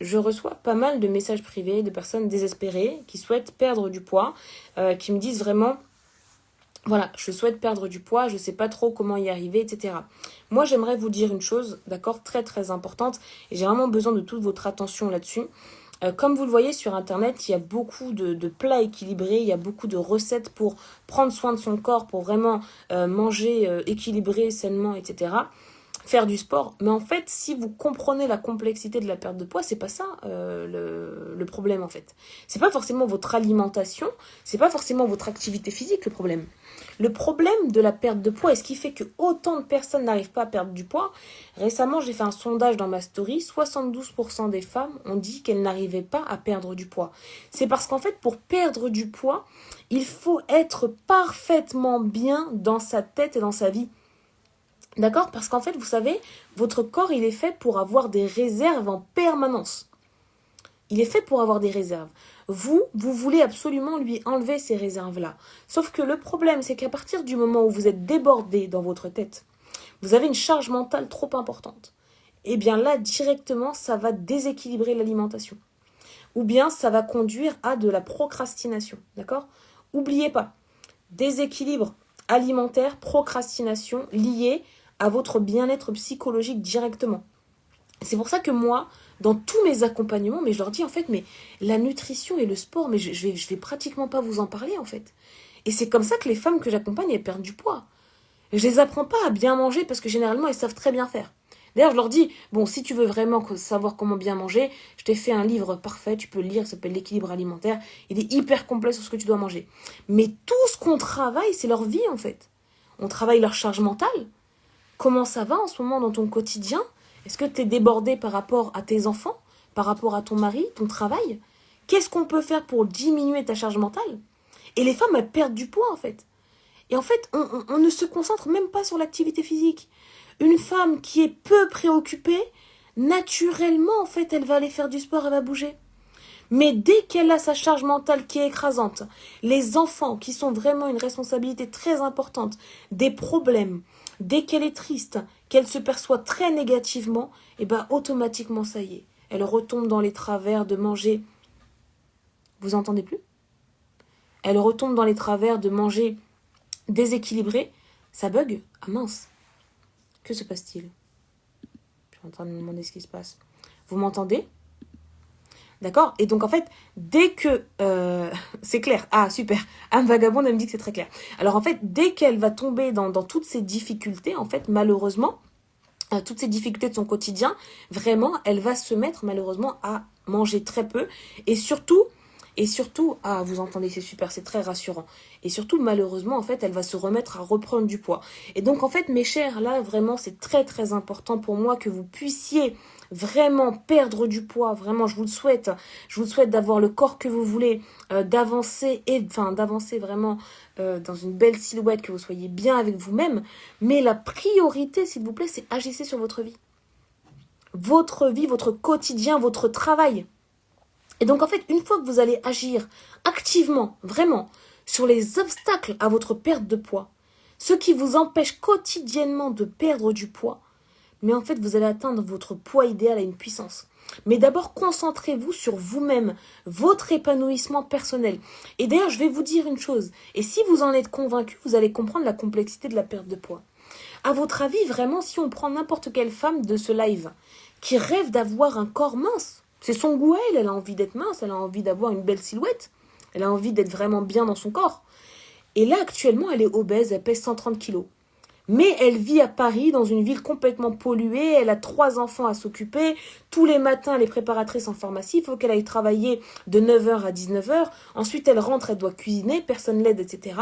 Je reçois pas mal de messages privés de personnes désespérées qui souhaitent perdre du poids, qui me disent vraiment, voilà, je souhaite perdre du poids, je ne sais pas trop comment y arriver, etc. Moi, j'aimerais vous dire une chose, d'accord, très très importante, et j'ai vraiment besoin de toute votre attention là-dessus. Comme vous le voyez sur Internet, il y a beaucoup de plats équilibrés, il y a beaucoup de recettes pour prendre soin de son corps, pour vraiment manger équilibré, sainement, etc. Faire du sport. Mais en fait, si vous comprenez la complexité de la perte de poids, c'est pas ça le problème en fait. C'est pas forcément votre alimentation, c'est pas forcément votre activité physique le problème. Le problème de la perte de poids et ce qui fait que autant de personnes n'arrivent pas à perdre du poids, récemment j'ai fait un sondage dans ma story, 72% des femmes ont dit qu'elles n'arrivaient pas à perdre du poids. C'est parce qu'en fait pour perdre du poids, il faut être parfaitement bien dans sa tête et dans sa vie. D'accord? Parce qu'en fait, vous savez, votre corps, il est fait pour avoir des réserves en permanence. Il est fait pour avoir des réserves. Vous voulez absolument lui enlever ces réserves-là. Sauf que le problème, c'est qu'à partir du moment où vous êtes débordé dans votre tête, vous avez une charge mentale trop importante. Et bien là, directement, ça va déséquilibrer l'alimentation. Ou bien, ça va conduire à de la procrastination. D'accord? N'oubliez pas, déséquilibre alimentaire, procrastination liée à votre bien-être psychologique directement. C'est pour ça que moi, dans tous mes accompagnements, mais je leur dis en fait, mais la nutrition et le sport, mais je vais pratiquement pas vous en parler en fait. Et c'est comme ça que les femmes que j'accompagne, elles perdent du poids. Je les apprends pas à bien manger parce que généralement, elles savent très bien faire. D'ailleurs, je leur dis, bon, si tu veux vraiment savoir comment bien manger, je t'ai fait un livre parfait, tu peux le lire, ça s'appelle L'équilibre alimentaire. Il est hyper complet sur ce que tu dois manger. Mais tout ce qu'on travaille, c'est leur vie en fait. On travaille leur charge mentale. Comment ça va en ce moment dans ton quotidien? Est-ce que tu es débordé par rapport à tes enfants, par rapport à ton mari, ton travail? Qu'est-ce qu'on peut faire pour diminuer ta charge mentale? Et les femmes, elles perdent du poids en fait. Et en fait, on ne se concentre même pas sur l'activité physique. Une femme qui est peu préoccupée, naturellement, en fait, elle va aller faire du sport, elle va bouger. Mais dès qu'elle a sa charge mentale qui est écrasante, les enfants qui sont vraiment une responsabilité très importante, des problèmes, dès qu'elle est triste, qu'elle se perçoit très négativement, et ben automatiquement ça y est, elle retombe dans les travers de manger. Vous entendez plus? Elle retombe dans les travers de manger déséquilibré, ça bug. Ah mince, que se passe-t-il? Je suis en train de me demander ce qui se passe. Vous m'entendez? D'accord? Et donc, en fait, dès que... c'est clair. Ah, super. Anne Vagabonde, elle me dit que c'est très clair. Alors, en fait, dès qu'elle va tomber dans toutes ces difficultés, en fait, malheureusement, toutes ces difficultés de son quotidien, vraiment, elle va se mettre, malheureusement, à manger très peu. Et surtout, ah, vous entendez, c'est super, c'est très rassurant. Et surtout, malheureusement, en fait, elle va se remettre à reprendre du poids. Et donc, en fait, mes chers, là, vraiment, c'est très, très important pour moi que vous puissiez vraiment perdre du poids. Vraiment, je vous le souhaite. Je vous souhaite d'avoir le corps que vous voulez, d'avancer vraiment dans une belle silhouette, que vous soyez bien avec vous-même. Mais la priorité, s'il vous plaît, c'est agissez sur votre vie. Votre vie, votre quotidien, votre travail. Et donc, en fait, une fois que vous allez agir activement, vraiment, sur les obstacles à votre perte de poids, ce qui vous empêche quotidiennement de perdre du poids, mais en fait, vous allez atteindre votre poids idéal à une puissance. Mais d'abord, concentrez-vous sur vous-même, votre épanouissement personnel. Et d'ailleurs, je vais vous dire une chose, et si vous en êtes convaincu, vous allez comprendre la complexité de la perte de poids. À votre avis, vraiment, si on prend n'importe quelle femme de ce live qui rêve d'avoir un corps mince, c'est son goût à elle a envie d'être mince, elle a envie d'avoir une belle silhouette, elle a envie d'être vraiment bien dans son corps. Et là, actuellement, elle est obèse, elle pèse 130 kilos. Mais elle vit à Paris, dans une ville complètement polluée. Elle a 3 enfants à s'occuper. Tous les matins, elle est préparatrice en pharmacie. Il faut qu'elle aille travailler de 9h à 19h. Ensuite, elle rentre, elle doit cuisiner. Personne l'aide, etc.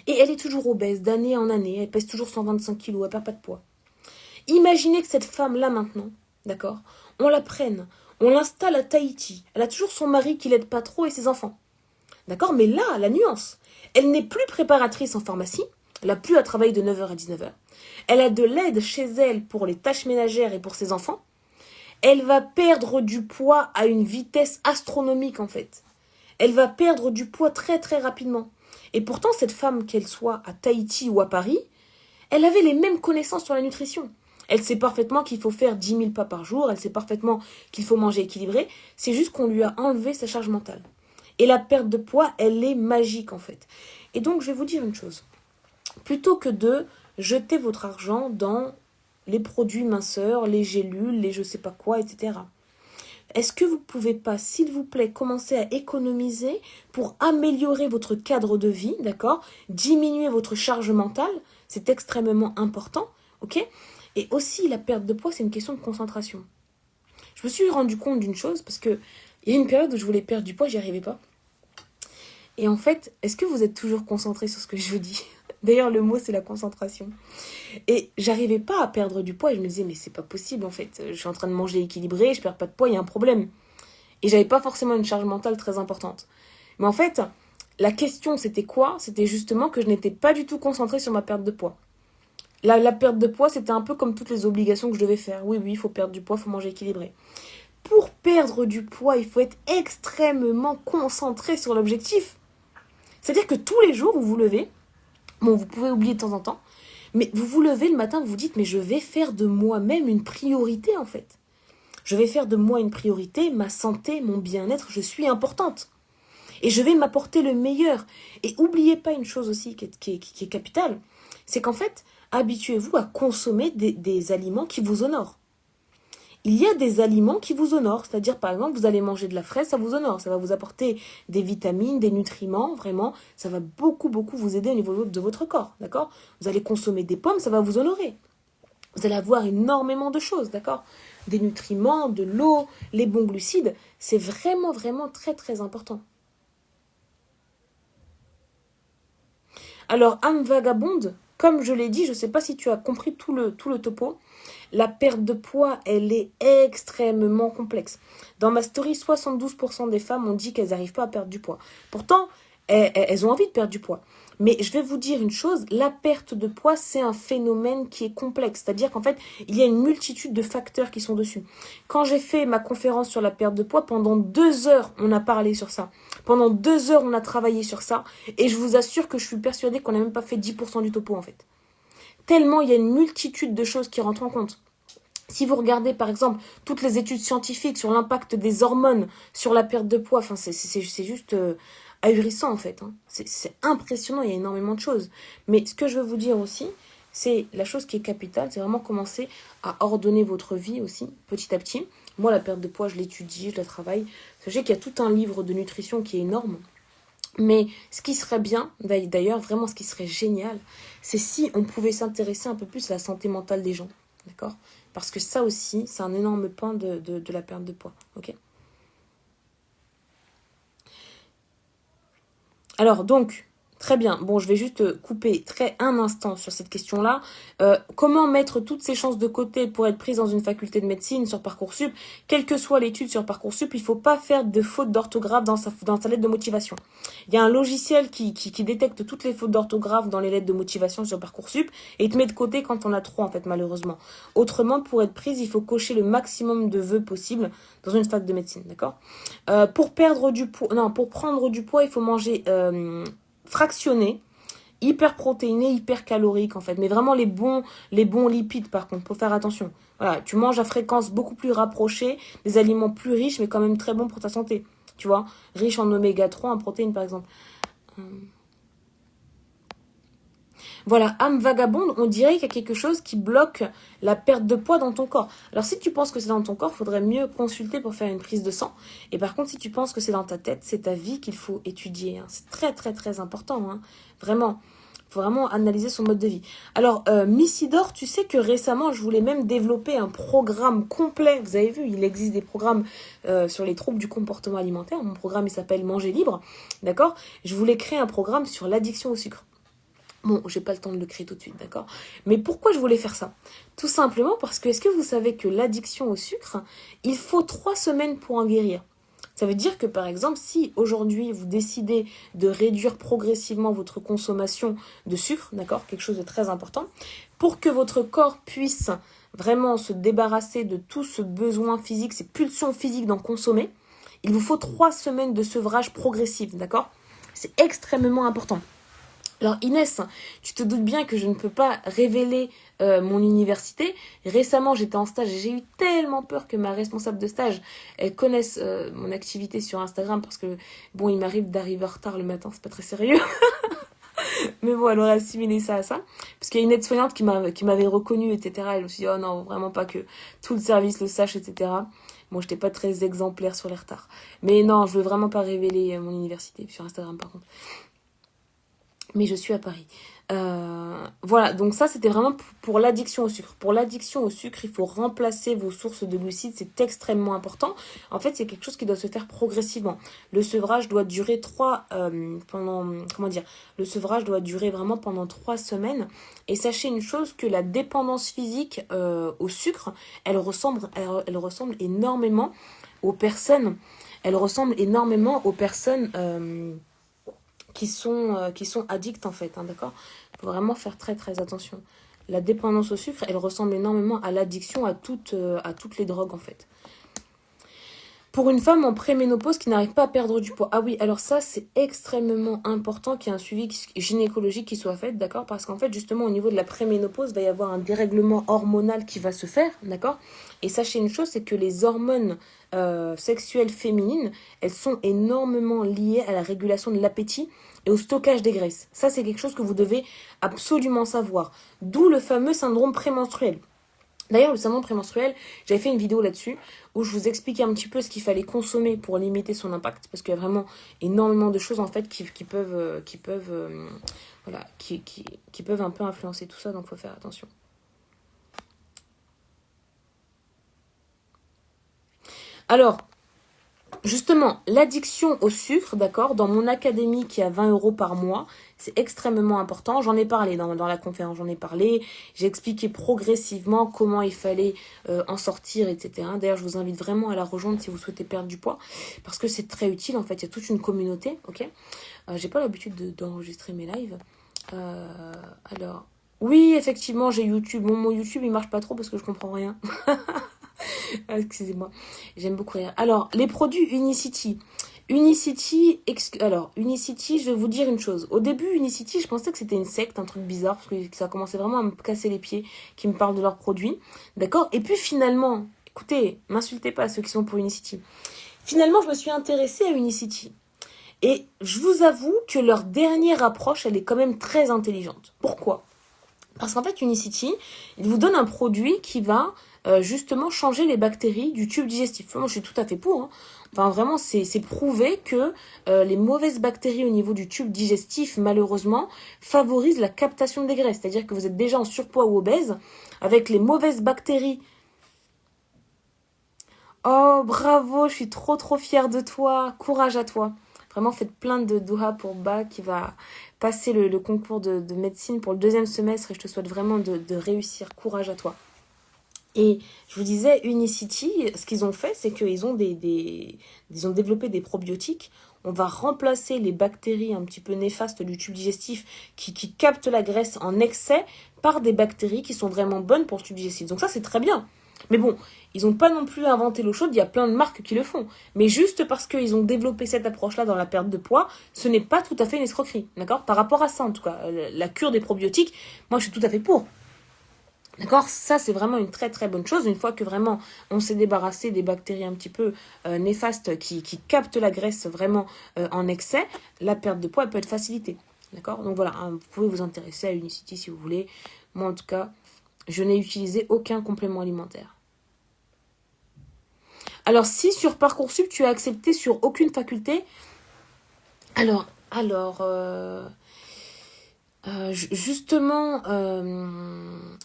Et elle est toujours obèse, d'année en année. Elle pèse toujours 125 kilos, elle perd pas de poids. Imaginez que cette femme-là, maintenant, d'accord, on la prenne, on l'installe à Tahiti. Elle a toujours son mari qui l'aide pas trop et ses enfants. D'accord? Mais là, la nuance. Elle n'est plus préparatrice en pharmacie. Elle n'a plus à travailler de 9h à 19h. Elle a de l'aide chez elle pour les tâches ménagères et pour ses enfants. Elle va perdre du poids à une vitesse astronomique, en fait. Elle va perdre du poids très, très rapidement. Et pourtant, cette femme, qu'elle soit à Tahiti ou à Paris, elle avait les mêmes connaissances sur la nutrition. Elle sait parfaitement qu'il faut faire 10 000 pas par jour. Elle sait parfaitement qu'il faut manger équilibré. C'est juste qu'on lui a enlevé sa charge mentale. Et la perte de poids, elle est magique, en fait. Et donc, je vais vous dire une chose. Plutôt que de jeter votre argent dans les produits minceurs, les gélules, les je sais pas quoi, etc. Est-ce que vous pouvez pas, s'il vous plaît, commencer à économiser pour améliorer votre cadre de vie, d'accord? Diminuer votre charge mentale, c'est extrêmement important, ok? Et aussi, la perte de poids, c'est une question de concentration. Je me suis rendu compte d'une chose, parce que il y a une période où je voulais perdre du poids, j'y arrivais pas. Et en fait, est-ce que vous êtes toujours concentré sur ce que je vous dis? D'ailleurs, le mot, c'est la concentration. Et j'arrivais pas à perdre du poids et je me disais, mais c'est pas possible en fait. Je suis en train de manger équilibré, je perds pas de poids, il y a un problème. Et j'avais pas forcément une charge mentale très importante. Mais en fait, la question c'était quoi? C'était justement que je n'étais pas du tout concentrée sur ma perte de poids. La perte de poids, c'était un peu comme toutes les obligations que je devais faire. Oui, il faut perdre du poids, il faut manger équilibré. Pour perdre du poids, il faut être extrêmement concentré sur l'objectif. C'est-à-dire que tous les jours, vous vous levez, bon, vous pouvez oublier de temps en temps, mais vous vous levez le matin, vous vous dites, mais je vais faire de moi-même une priorité, en fait. Je vais faire de moi une priorité, ma santé, mon bien-être, je suis importante. Et je vais m'apporter le meilleur. Et n'oubliez pas une chose aussi qui est capitale, c'est qu'en fait, habituez-vous à consommer des aliments qui vous honorent. Il y a des aliments qui vous honorent, c'est-à-dire par exemple vous allez manger de la fraise, ça vous honore, ça va vous apporter des vitamines, des nutriments, vraiment, ça va beaucoup vous aider au niveau de votre corps, d'accord? Vous allez consommer des pommes, ça va vous honorer. Vous allez avoir énormément de choses, d'accord? Des nutriments, de l'eau, les bons glucides, c'est vraiment très très important. Alors, âme vagabonde, comme je l'ai dit, je ne sais pas si tu as compris tout le topo, la perte de poids, elle est extrêmement complexe. Dans ma story, 72% des femmes ont dit qu'elles n'arrivent pas à perdre du poids. Pourtant, elles ont envie de perdre du poids. Mais je vais vous dire une chose, la perte de poids, c'est un phénomène qui est complexe. C'est-à-dire qu'en fait, il y a une multitude de facteurs qui sont dessus. Quand j'ai fait ma conférence sur la perte de poids, pendant 2 heures, on a parlé sur ça. Pendant 2 heures, on a travaillé sur ça. Et je vous assure que je suis persuadée qu'on n'a même pas fait 10% du topo, en fait. Tellement il y a une multitude de choses qui rentrent en compte. Si vous regardez par exemple toutes les études scientifiques sur l'impact des hormones sur la perte de poids, enfin c'est juste ahurissant en fait. Hein. C'est impressionnant, il y a énormément de choses. Mais ce que je veux vous dire aussi, c'est la chose qui est capitale, c'est vraiment commencer à ordonner votre vie aussi, petit à petit. Moi, la perte de poids, je l'étudie, je la travaille. Sachez qu'il y a tout un livre de nutrition qui est énorme. Mais ce qui serait bien, d'ailleurs, vraiment ce qui serait génial, c'est si on pouvait s'intéresser un peu plus à la santé mentale des gens. D'accord? Parce que ça aussi, c'est un énorme pan de la perte de poids. Ok? Alors, donc, très bien. Bon, je vais juste couper un instant sur cette question-là. Comment mettre toutes ces chances de côté pour être prise dans une faculté de médecine sur Parcoursup? Quelle que soit l'étude sur Parcoursup, il ne faut pas faire de fautes d'orthographe dans sa lettre de motivation. Il y a un logiciel qui détecte toutes les fautes d'orthographe dans les lettres de motivation sur Parcoursup et il te met de côté quand on a trop, en fait, malheureusement. Autrement, pour être prise, il faut cocher le maximum de vœux possible dans une fac de médecine, d'accord? Pour prendre du poids, il faut manger fractionné, hyper protéiné, hyper calorique en fait. Mais vraiment les bons lipides par contre, faut faire attention. Voilà, tu manges à fréquence beaucoup plus rapprochée, des aliments plus riches mais quand même très bons pour ta santé. Tu vois, riche en oméga 3, en protéines par exemple. Voilà, âme vagabonde, on dirait qu'il y a quelque chose qui bloque la perte de poids dans ton corps. Alors si tu penses que c'est dans ton corps, il faudrait mieux consulter pour faire une prise de sang. Et par contre, si tu penses que c'est dans ta tête, c'est ta vie qu'il faut étudier. Hein. C'est très très très important, hein. Vraiment. faut vraiment analyser son mode de vie. Alors, Missidor, tu sais que récemment, je voulais même développer un programme complet. Vous avez vu, il existe des programmes sur les troubles du comportement alimentaire. Mon programme, il s'appelle Manger libre. D'accord? Je voulais créer un programme sur l'addiction au sucre. Bon, j'ai pas le temps de le créer tout de suite, d'accord? Mais pourquoi je voulais faire ça? Tout simplement parce que, est-ce que vous savez que l'addiction au sucre, il faut 3 semaines pour en guérir? Ça veut dire que, par exemple, si aujourd'hui vous décidez de réduire progressivement votre consommation de sucre, d'accord, quelque chose de très important, pour que votre corps puisse vraiment se débarrasser de tout ce besoin physique, ces pulsions physiques d'en consommer, il vous faut 3 semaines de sevrage progressif, d'accord? C'est extrêmement important. Alors Inès, tu te doutes bien que je ne peux pas révéler mon université. Récemment, j'étais en stage et j'ai eu tellement peur que ma responsable de stage, elle connaisse mon activité sur Instagram parce que, bon, il m'arrive d'arriver en retard le matin, c'est pas très sérieux. Mais bon, elle aurait assimilé ça à ça. Parce qu'il y a une aide-soignante qui m'avait reconnue, etc. Elle me dit, oh non, vraiment pas que tout le service le sache, etc. Bon, j'étais pas très exemplaire sur les retards. Mais non, je veux vraiment pas révéler mon université sur Instagram par contre. Mais je suis à Paris. Voilà, donc ça c'était vraiment pour l'addiction au sucre. Pour l'addiction au sucre, il faut remplacer vos sources de glucides, c'est extrêmement important. En fait, c'est quelque chose qui doit se faire progressivement. Le sevrage doit durer le sevrage doit durer vraiment pendant 3 semaines. Et sachez une chose, que la dépendance physique au sucre, elle ressemble énormément aux personnes. Elle ressemble énormément aux personnes qui sont addicts en fait, hein, d'accord? Il faut vraiment faire très très attention. La dépendance au sucre, elle ressemble énormément à l'addiction à toutes les drogues en fait. Pour une femme en préménopause qui n'arrive pas à perdre du poids. Ah oui, alors ça, c'est extrêmement important qu'il y ait un suivi gynécologique qui soit fait, d'accord? Parce qu'en fait, justement, au niveau de la préménopause, il va y avoir un dérèglement hormonal qui va se faire, d'accord? Et sachez une chose, c'est que les hormones sexuelles féminines, elles sont énormément liées à la régulation de l'appétit et au stockage des graisses. Ça, c'est quelque chose que vous devez absolument savoir. D'où le fameux syndrome prémenstruel. D'ailleurs, le syndrome prémenstruel, j'avais fait une vidéo là-dessus où je vous expliquais un petit peu ce qu'il fallait consommer pour limiter son impact, parce qu'il y a vraiment énormément de choses en fait qui peuvent un peu influencer tout ça, donc il faut faire attention. Alors, justement, l'addiction au sucre, d'accord, dans mon académie qui a 20 € par mois, c'est extrêmement important. J'en ai parlé dans la conférence, j'ai expliqué progressivement comment il fallait en sortir, etc. D'ailleurs, je vous invite vraiment à la rejoindre si vous souhaitez perdre du poids, parce que c'est très utile, en fait, il y a toute une communauté, ok. J'ai pas l'habitude d'enregistrer mes lives. Alors, oui, effectivement, j'ai YouTube. Mon YouTube, il marche pas trop parce que je comprends rien. Excusez-moi, j'aime beaucoup rire. Alors, les produits Unicity. Unicity, je vais vous dire une chose. Au début, Unicity, je pensais que c'était une secte, un truc bizarre, parce que ça commençait vraiment à me casser les pieds, qui me parlent de leurs produits. D'accord? Et puis finalement, écoutez, m'insultez pas ceux qui sont pour Unicity. Finalement, je me suis intéressée à Unicity. Et je vous avoue que leur dernière approche, elle est quand même très intelligente. Pourquoi? Parce qu'en fait, Unicity, il vous donne un produit qui va justement changer les bactéries du tube digestif. Moi, je suis tout à fait pour. Hein. Enfin, vraiment, c'est prouvé que les mauvaises bactéries au niveau du tube digestif, malheureusement, favorisent la captation des graisses. C'est-à-dire que vous êtes déjà en surpoids ou obèse, avec les mauvaises bactéries. Oh, bravo, je suis trop trop fière de toi. Courage à toi. Vraiment, faites plein de doha pour Ba qui va passer le concours de médecine pour le 2e semestre et je te souhaite vraiment de réussir. Courage à toi. Et je vous disais, Unicity, ce qu'ils ont fait, c'est qu'ils ont ils ont développé des probiotiques. On va remplacer les bactéries un petit peu néfastes du tube digestif qui captent la graisse en excès par des bactéries qui sont vraiment bonnes pour le tube digestif. Donc ça, c'est très bien. Mais bon, ils n'ont pas non plus inventé l'eau chaude, il y a plein de marques qui le font. Mais juste parce qu'ils ont développé cette approche-là dans la perte de poids, ce n'est pas tout à fait une escroquerie, d'accord? Par rapport à ça, en tout cas, la cure des probiotiques, moi je suis tout à fait pour. D'accord? Ça, c'est vraiment une très très bonne chose. Une fois que vraiment on s'est débarrassé des bactéries un petit peu néfastes qui captent la graisse vraiment en excès, la perte de poids elle peut être facilitée. D'accord? Donc voilà, hein, vous pouvez vous intéresser à Unicity si vous voulez. Moi, en tout cas, je n'ai utilisé aucun complément alimentaire. Alors, si sur Parcoursup, tu as accepté sur aucune faculté, alors Justement, âme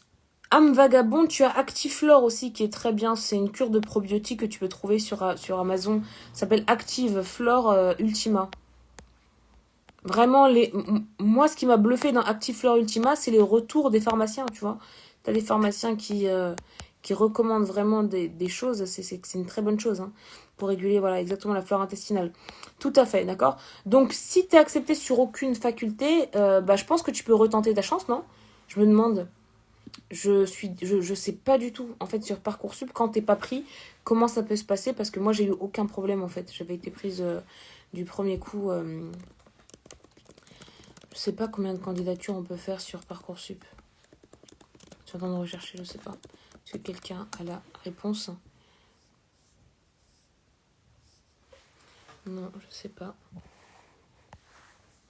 vagabonde, tu as Actiflore aussi qui est très bien. C'est une cure de probiotiques que tu peux trouver sur Amazon. Ça s'appelle Active Flore Ultima. Vraiment, moi, ce qui m'a bluffé dans Actiflore Ultima, c'est les retours des pharmaciens, tu vois. T'as les pharmaciens qui recommandent vraiment des choses. C'est une très bonne chose, hein, pour réguler, voilà, exactement la flore intestinale. Tout à fait, d'accord. Donc, si t'es accepté sur aucune faculté, je pense que tu peux retenter ta chance, non? Je me demande. Je sais pas du tout, en fait, sur Parcoursup, quand t'es pas pris, comment ça peut se passer, parce que moi, j'ai eu aucun problème, en fait. J'avais été prise du premier coup. Je sais pas combien de candidatures on peut faire sur Parcoursup. Je suis en train de rechercher, je sais pas. Est-ce que quelqu'un a la réponse? Non, je sais pas.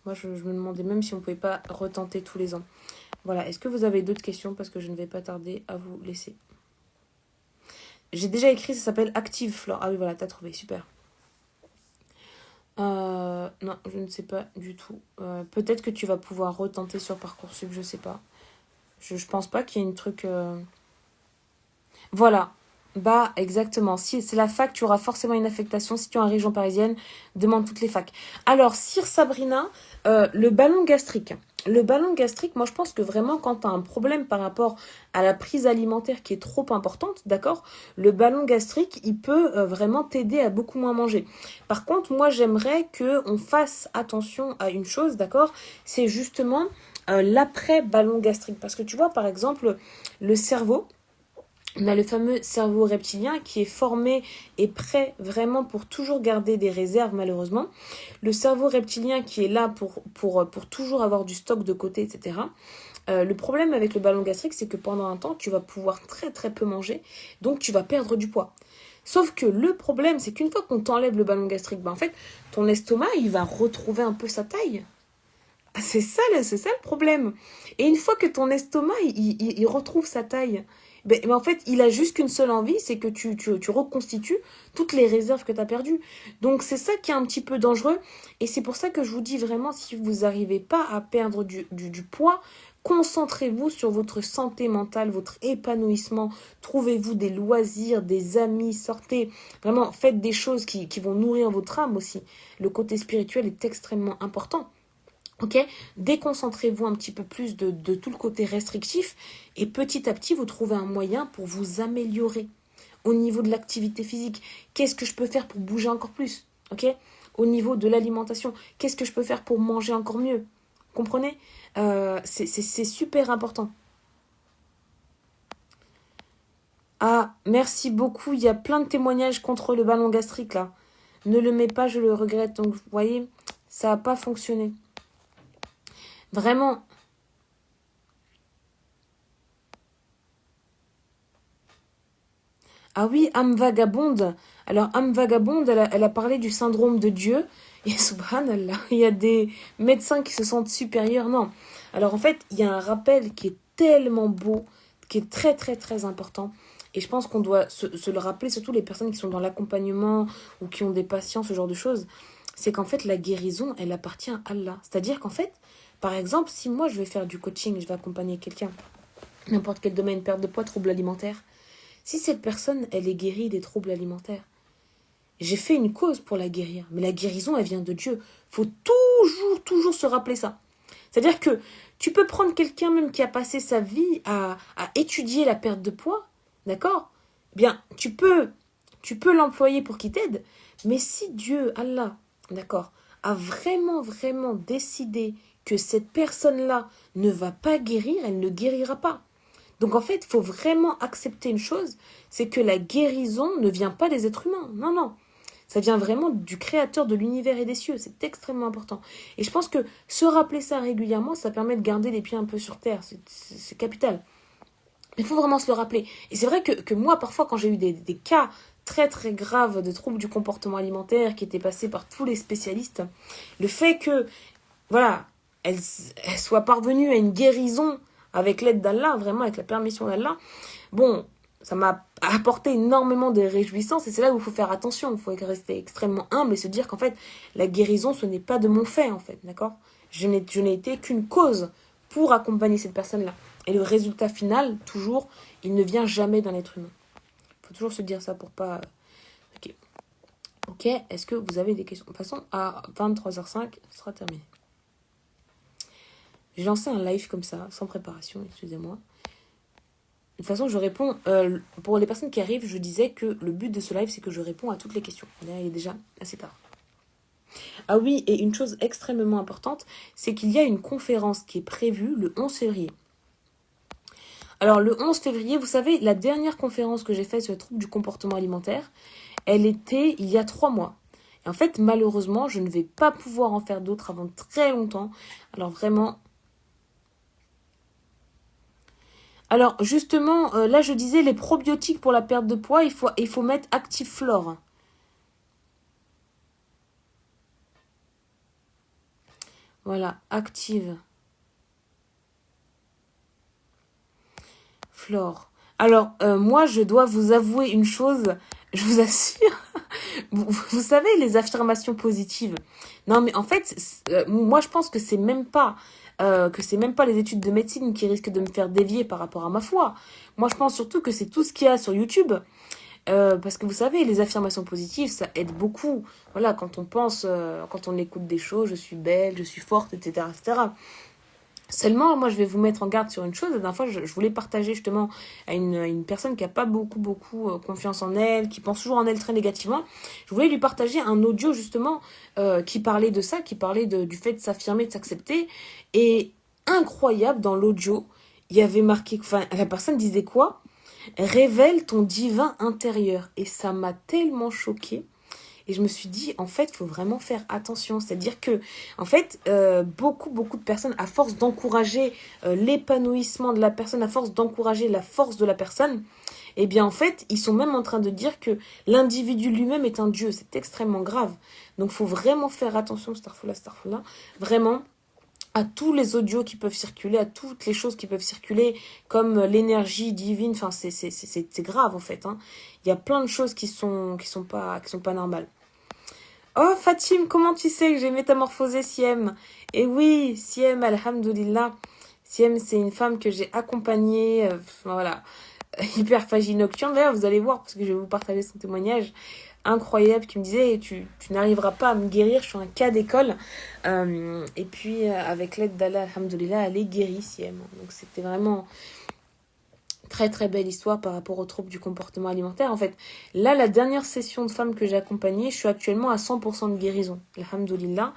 Moi, je me demandais même si on pouvait pas retenter tous les ans. Voilà, est-ce que vous avez d'autres questions? Parce que je ne vais pas tarder à vous laisser. J'ai déjà écrit, ça s'appelle Active Flore. Ah oui, voilà, t'as trouvé, super. Non, je ne sais pas du tout. Peut-être que tu vas pouvoir retenter sur Parcoursup, je sais pas. Je pense pas qu'il y ait une truc... Voilà. Bah, exactement. Si c'est la fac, tu auras forcément une affectation. Si tu es en région parisienne, demande toutes les facs. Alors, Sire Sabrina, le ballon gastrique. Le ballon gastrique, moi je pense que vraiment quand tu as un problème par rapport à la prise alimentaire qui est trop importante, d'accord, le ballon gastrique, il peut vraiment t'aider à beaucoup moins manger. Par contre, moi j'aimerais qu'on fasse attention à une chose, d'accord, c'est justement l'après-ballon gastrique. Parce que tu vois, par exemple, le cerveau, on a le fameux cerveau reptilien qui est formé et prêt vraiment pour toujours garder des réserves malheureusement. Le cerveau reptilien qui est là pour toujours avoir du stock de côté, etc. Le problème avec le ballon gastrique, c'est que pendant un temps, tu vas pouvoir très très peu manger, donc tu vas perdre du poids. Sauf que le problème, c'est qu'une fois qu'on t'enlève le ballon gastrique, en fait, ton estomac, il va retrouver un peu sa taille. C'est ça le problème. Et une fois que ton estomac, il retrouve sa taille, mais en fait, il a juste qu'une seule envie, c'est que tu reconstitues toutes les réserves que tu as perdues. Donc c'est ça qui est un petit peu dangereux. Et c'est pour ça que je vous dis vraiment, si vous n'arrivez pas à perdre du poids, concentrez-vous sur votre santé mentale, votre épanouissement. Trouvez-vous des loisirs, des amis, sortez. Vraiment, faites des choses qui vont nourrir votre âme aussi. Le côté spirituel est extrêmement important. Ok, déconcentrez-vous un petit peu plus de tout le côté restrictif et petit à petit, vous trouvez un moyen pour vous améliorer au niveau de l'activité physique. Qu'est-ce que je peux faire pour bouger encore plus? Ok, au niveau de l'alimentation, qu'est-ce que je peux faire pour manger encore mieux? Comprenez? C'est super important. Ah, merci beaucoup. Il y a plein de témoignages contre le ballon gastrique là. Ne le mets pas, je le regrette. Donc, vous voyez, ça n'a pas fonctionné. Vraiment. Ah oui, âme vagabonde. Alors, âme vagabonde, elle a parlé du syndrome de Dieu. Et subhanallah, il y a des médecins qui se sentent supérieurs. Non. Alors, en fait, il y a un rappel qui est tellement beau, qui est très, très, très important. Et je pense qu'on doit se le rappeler, surtout les personnes qui sont dans l'accompagnement ou qui ont des patients, ce genre de choses. C'est qu'en fait, la guérison, elle appartient à Allah. C'est-à-dire qu'en fait, par exemple, si moi, je vais faire du coaching, je vais accompagner quelqu'un, n'importe quel domaine, perte de poids, troubles alimentaires, si cette personne, elle est guérie des troubles alimentaires, j'ai fait une cause pour la guérir. Mais la guérison, elle vient de Dieu. Faut toujours, toujours se rappeler ça. C'est-à-dire que tu peux prendre quelqu'un même qui a passé sa vie à étudier la perte de poids, d'accord? Bien, tu peux l'employer pour qu'il t'aide. Mais si Dieu, Allah, d'accord, a vraiment, vraiment décidé que cette personne-là ne va pas guérir, elle ne guérira pas. Donc en fait, il faut vraiment accepter une chose, c'est que la guérison ne vient pas des êtres humains. Non, non. Ça vient vraiment du créateur de l'univers et des cieux. C'est extrêmement important. Et je pense que se rappeler ça régulièrement, ça permet de garder les pieds un peu sur terre. C'est capital. Il faut vraiment se le rappeler. Et c'est vrai que moi, parfois, quand j'ai eu des cas très très graves de troubles du comportement alimentaire qui étaient passés par tous les spécialistes, le fait que, voilà, elle soit parvenue à une guérison avec l'aide d'Allah, vraiment avec la permission d'Allah, bon, ça m'a apporté énormément de réjouissance et c'est là où il faut faire attention, il faut rester extrêmement humble et se dire qu'en fait, la guérison, ce n'est pas de mon fait, en fait, d'accord? Je n'ai été qu'une cause pour accompagner cette personne-là. Et le résultat final, toujours, il ne vient jamais d'un être humain. Il faut toujours se dire ça pour pas... Ok. Ok, est-ce que vous avez des questions? De toute façon, à 23h05, ce sera terminé. J'ai lancé un live comme ça, sans préparation, excusez-moi. De toute façon, je réponds... pour les personnes qui arrivent, je disais que le but de ce live, c'est que je réponds à toutes les questions. Là, il est déjà assez tard. Ah oui, et une chose extrêmement importante, c'est qu'il y a une conférence qui est prévue le 11 février. Alors, le 11 février, vous savez, la dernière conférence que j'ai faite sur les troubles du comportement alimentaire, elle était il y a 3 mois. Et en fait, malheureusement, je ne vais pas pouvoir en faire d'autres avant très longtemps. Alors, vraiment... Alors, justement, là, je disais, les probiotiques pour la perte de poids, il faut mettre Actiflore. Voilà, Active. Flore. Alors, moi, je dois vous avouer une chose, je vous assure. Vous savez, les affirmations positives. Non, mais en fait, moi, je pense que c'est même pas les études de médecine qui risquent de me faire dévier par rapport à ma foi. Moi, je pense surtout que c'est tout ce qu'il y a sur YouTube. Parce que vous savez, les affirmations positives, ça aide beaucoup. Voilà, quand on pense, quand on écoute des choses, je suis belle, je suis forte, etc., etc. Seulement, moi, je vais vous mettre en garde sur une chose. La dernière fois, je voulais partager justement à une personne qui n'a pas beaucoup confiance en elle, qui pense toujours en elle très négativement. Je voulais lui partager un audio justement qui parlait de ça, qui parlait du fait de s'affirmer, de s'accepter. Et incroyable, dans l'audio, il y avait marqué... Enfin, la personne disait quoi? Révèle ton divin intérieur. Et ça m'a tellement choquée. Et je me suis dit, en fait, il faut vraiment faire attention. C'est-à-dire que, en fait, beaucoup de personnes, à force d'encourager l'épanouissement de la personne, à force d'encourager la force de la personne, eh bien, en fait, ils sont même en train de dire que l'individu lui-même est un dieu. C'est extrêmement grave. Donc, il faut vraiment faire attention, Starfoula, vraiment, à tous les audios qui peuvent circuler, à toutes les choses qui peuvent circuler, comme l'énergie divine. Enfin, c'est grave, en fait. Hein. Il y a plein de choses qui sont pas normales. Oh Fatim, comment tu sais que j'ai métamorphosé Siem? Et oui, Siem, alhamdoulilah. Siem, c'est une femme que j'ai accompagnée, voilà, hyperphagie nocturne. D'ailleurs, vous allez voir, parce que je vais vous partager son témoignage incroyable, qui me disait, tu n'arriveras pas à me guérir, je suis un cas d'école. Et puis, avec l'aide d'Allah, alhamdoulilah, elle est guérie, Siem. Donc, c'était vraiment... très très belle histoire par rapport aux troubles du comportement alimentaire. En fait, là, la dernière session de femmes que j'ai accompagnée, je suis actuellement à 100% de guérison. Alhamdoulilah.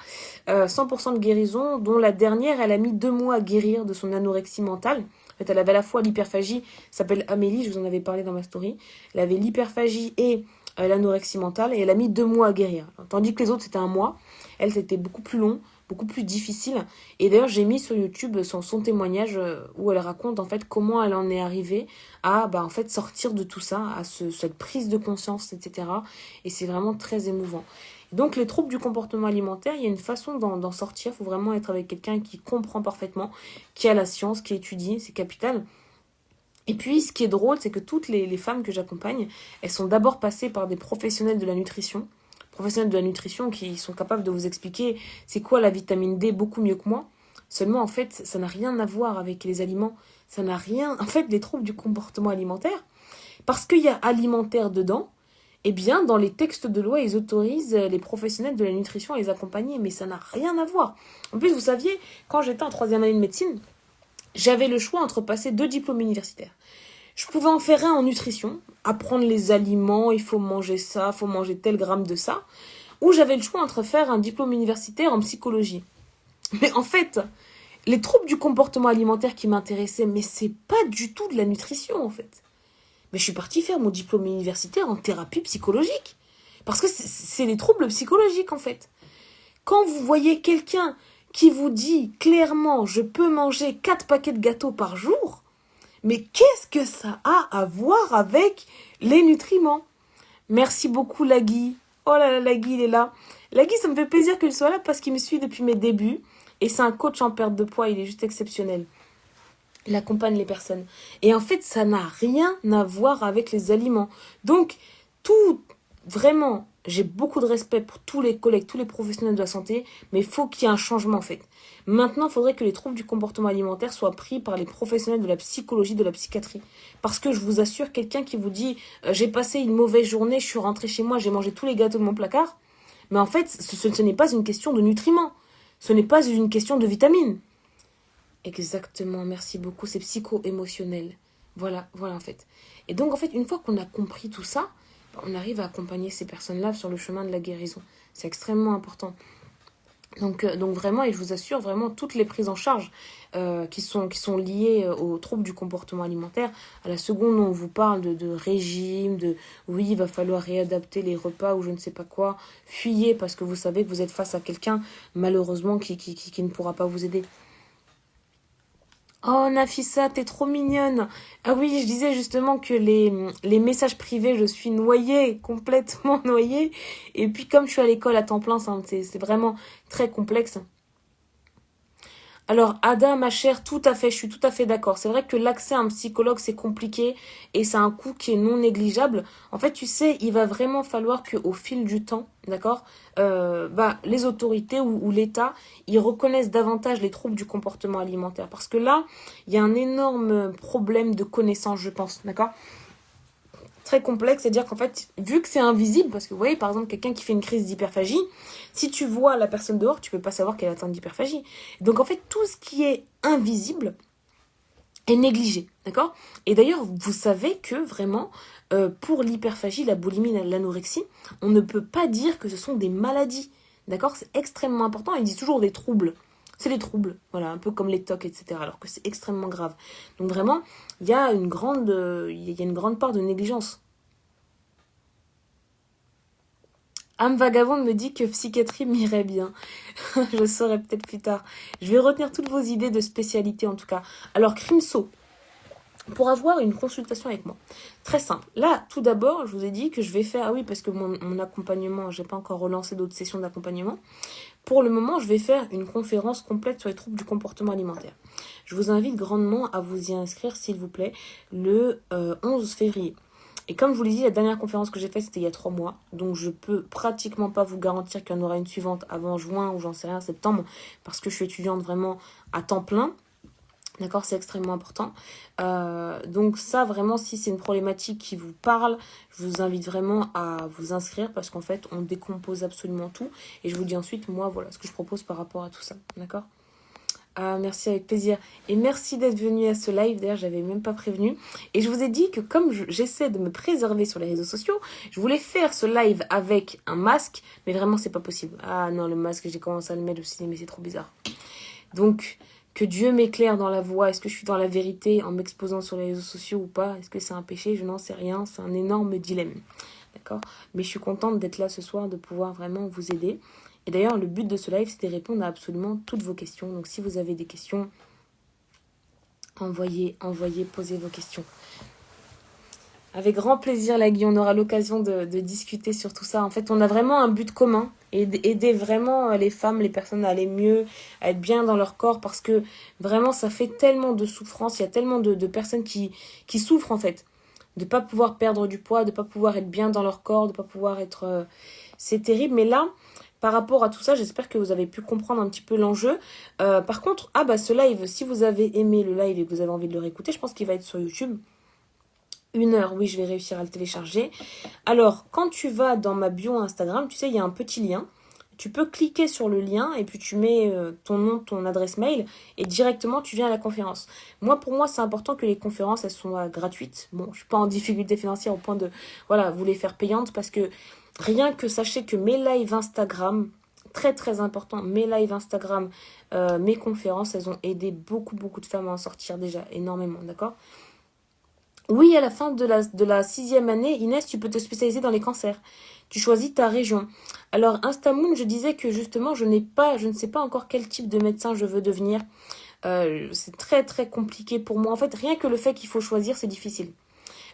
100% de guérison, dont la dernière, elle a mis 2 mois à guérir de son anorexie mentale. En fait, elle avait à la fois l'hyperphagie, s'appelle Amélie, je vous en avais parlé dans ma story. Elle avait l'hyperphagie et l'anorexie mentale, et elle a mis 2 mois à guérir. Tandis que les autres, c'était 1 mois. Elle, c'était beaucoup plus long, beaucoup plus difficile. Et d'ailleurs, j'ai mis sur YouTube son témoignage où elle raconte en fait comment elle en est arrivée à en fait sortir de tout ça, à cette prise de conscience, etc. Et c'est vraiment très émouvant. Donc les troubles du comportement alimentaire, il y a une façon d'en sortir. Il faut vraiment être avec quelqu'un qui comprend parfaitement, qui a la science, qui étudie, c'est capital. Et puis, ce qui est drôle, c'est que toutes les femmes que j'accompagne, elles sont d'abord passées par des professionnels de la nutrition, qui sont capables de vous expliquer c'est quoi la vitamine D beaucoup mieux que moi. Seulement, en fait, ça n'a rien à voir avec les aliments. Ça n'a rien... En fait, les troubles du comportement alimentaire, parce qu'il y a alimentaire dedans, eh bien, dans les textes de loi, ils autorisent les professionnels de la nutrition à les accompagner. Mais ça n'a rien à voir. En plus, vous saviez, quand j'étais en 3e année de médecine, j'avais le choix entre passer 2 diplômes universitaires. Je pouvais en faire un en nutrition, apprendre les aliments, il faut manger ça, il faut manger tel gramme de ça. Ou j'avais le choix entre faire un diplôme universitaire en psychologie. Mais en fait, les troubles du comportement alimentaire qui m'intéressaient, mais c'est pas du tout de la nutrition en fait. Mais je suis partie faire mon diplôme universitaire en thérapie psychologique. Parce que c'est les troubles psychologiques en fait. Quand vous voyez quelqu'un qui vous dit clairement « je peux manger 4 paquets de gâteaux par jour », mais qu'est-ce que ça a à voir avec les nutriments? Merci beaucoup Lagui. Oh là là, Lagui, il est là. Lagui, ça me fait plaisir qu'il soit là parce qu'il me suit depuis mes débuts. Et c'est un coach en perte de poids, il est juste exceptionnel. Il accompagne les personnes. Et en fait, ça n'a rien à voir avec les aliments. Donc, tout vraiment, j'ai beaucoup de respect pour tous les collègues, tous les professionnels de la santé, mais il faut qu'il y ait un changement en fait. Maintenant, il faudrait que les troubles du comportement alimentaire soient pris par les professionnels de la psychologie, de la psychiatrie. Parce que je vous assure, quelqu'un qui vous dit j'ai passé une mauvaise journée, je suis rentré chez moi, j'ai mangé tous les gâteaux de mon placard, mais en fait, ce n'est pas une question de nutriments, ce n'est pas une question de vitamines. Exactement, merci beaucoup, c'est psycho-émotionnel. Voilà, voilà en fait. Et donc en fait, une fois qu'on a compris tout ça, on arrive à accompagner ces personnes-là sur le chemin de la guérison. C'est extrêmement important. Donc vraiment, et je vous assure, vraiment, toutes les prises en charge qui sont liées aux troubles du comportement alimentaire, à la seconde où on vous parle de régime, de oui, il va falloir réadapter les repas ou je ne sais pas quoi, fuyez parce que vous savez que vous êtes face à quelqu'un, malheureusement, qui ne pourra pas vous aider. Oh, Nafissa, t'es trop mignonne. Ah oui, je disais justement que les messages privés, je suis noyée, complètement noyée. Et puis comme je suis à l'école à temps plein, c'est vraiment très complexe. Alors, Ada, ma chère, tout à fait, je suis tout à fait d'accord. C'est vrai que l'accès à un psychologue, c'est compliqué et c'est un coût qui est non négligeable. En fait, tu sais, il va vraiment falloir qu'au fil du temps, d'accord, les autorités ou l'État, ils reconnaissent davantage les troubles du comportement alimentaire. Parce que là, il y a un énorme problème de connaissance, je pense, d'accord? Très complexe, c'est-à-dire qu'en fait, vu que c'est invisible, parce que vous voyez, par exemple, quelqu'un qui fait une crise d'hyperphagie, si tu vois la personne dehors, tu peux pas savoir qu'elle est atteinte d'hyperphagie. Donc en fait, tout ce qui est invisible est négligé, d'accord? Et d'ailleurs, vous savez que vraiment, pour l'hyperphagie, la boulimie, l'anorexie, on ne peut pas dire que ce sont des maladies, d'accord? C'est extrêmement important, ils disent toujours des troubles. C'est des troubles, voilà, un peu comme les TOC, etc. Alors que c'est extrêmement grave. Donc vraiment, il y a une grande part de négligence. Âme vagabonde me dit que psychiatrie m'irait bien. Je le saurai peut-être plus tard. Je vais retenir toutes vos idées de spécialité en tout cas. Alors, Crimso, pour avoir une consultation avec moi. Très simple. Là, tout d'abord, je vous ai dit que je vais faire... Ah oui, parce que mon accompagnement, j'ai pas encore relancé d'autres sessions d'accompagnement. Pour le moment, je vais faire une conférence complète sur les troubles du comportement alimentaire. Je vous invite grandement à vous y inscrire, s'il vous plaît, le 11 février. Et comme je vous l'ai dit, la dernière conférence que j'ai faite, c'était il y a 3 mois. Donc, je peux pratiquement pas vous garantir qu'il y en aura une suivante avant juin ou j'en sais rien, septembre. Parce que je suis étudiante vraiment à temps plein. D'accord, c'est extrêmement important. Donc ça, vraiment, si c'est une problématique qui vous parle, je vous invite vraiment à vous inscrire parce qu'en fait, on décompose absolument tout. Et je vous dis ensuite, moi, voilà ce que je propose par rapport à tout ça. D'accord ? Merci, avec plaisir. Et merci d'être venu à ce live. D'ailleurs, j'avais même pas prévenu. Et je vous ai dit que comme j'essaie de me préserver sur les réseaux sociaux, je voulais faire ce live avec un masque. Mais vraiment, c'est pas possible. Ah non, le masque, j'ai commencé à le mettre aussi, mais c'est trop bizarre. Donc... que Dieu m'éclaire dans la voie. Est-ce que je suis dans la vérité en m'exposant sur les réseaux sociaux ou pas? Est-ce que c'est un péché? Je n'en sais rien. C'est un énorme dilemme. D'accord? Mais je suis contente d'être là ce soir, de pouvoir vraiment vous aider. Et d'ailleurs, le but de ce live, c'est de répondre à absolument toutes vos questions. Donc, si vous avez des questions, envoyez, posez vos questions. Avec grand plaisir, Lagui, on aura l'occasion de discuter sur tout ça. En fait, on a vraiment un but commun. Aider vraiment les femmes, les personnes à aller mieux, à être bien dans leur corps. Parce que vraiment, ça fait tellement de souffrance. Il y a tellement de personnes qui souffrent, en fait. De ne pas pouvoir perdre du poids, de ne pas pouvoir être bien dans leur corps, de ne pas pouvoir être... C'est terrible. Mais là, par rapport à tout ça, j'espère que vous avez pu comprendre un petit peu l'enjeu. Par contre, ce live, si vous avez aimé le live et que vous avez envie de le réécouter, je pense qu'il va être sur YouTube. 1 heure, oui, je vais réussir à le télécharger. Alors, quand tu vas dans ma bio Instagram, tu sais, il y a un petit lien. Tu peux cliquer sur le lien et puis tu mets ton nom, ton adresse mail et directement tu viens à la conférence. Pour moi, c'est important que les conférences, elles soient gratuites. Bon, je suis pas en difficulté financière au point de, vous les faire payantes parce que rien que sachez que mes lives Instagram, très très important, mes lives Instagram, mes conférences, elles ont aidé beaucoup de femmes à en sortir déjà, énormément, d'accord ? Oui, à la fin de la 6e année, Inès, tu peux te spécialiser dans les cancers. Tu choisis ta région. Alors, Instamoon, je disais que justement, je ne sais pas encore quel type de médecin je veux devenir. C'est très très compliqué pour moi. En fait, rien que le fait qu'il faut choisir, c'est difficile.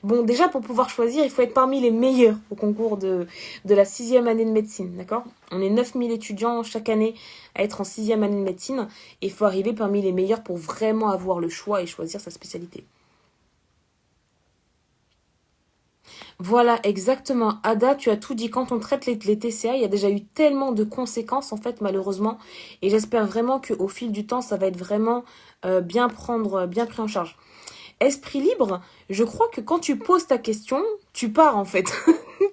Bon, déjà, pour pouvoir choisir, il faut être parmi les meilleurs au concours de la 6e année de médecine, d'accord? On est 9000 étudiants chaque année à être en 6e année de médecine. Et il faut arriver parmi les meilleurs pour vraiment avoir le choix et choisir sa spécialité. Voilà, exactement. Ada, tu as tout dit. Quand on traite les TCA, il y a déjà eu tellement de conséquences, en fait, malheureusement. Et j'espère vraiment qu'au fil du temps, ça va être vraiment bien pris en charge. Esprit libre, je crois que quand tu poses ta question, tu pars, en fait.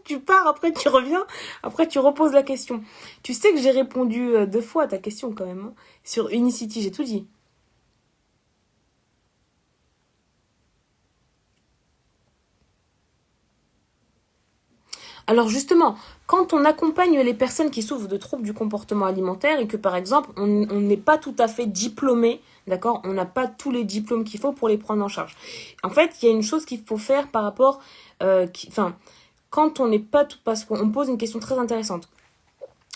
Tu pars, après tu reviens, après tu reposes la question. Tu sais que j'ai répondu 2 fois à ta question, quand même, hein. Sur Unicity, j'ai tout dit. Alors justement, quand on accompagne les personnes qui souffrent de troubles du comportement alimentaire et que par exemple on n'est pas tout à fait diplômé, d'accord, on n'a pas tous les diplômes qu'il faut pour les prendre en charge. En fait, il y a une chose qu'il faut faire par rapport, enfin, quand on n'est pas tout, parce qu'on pose une question très intéressante.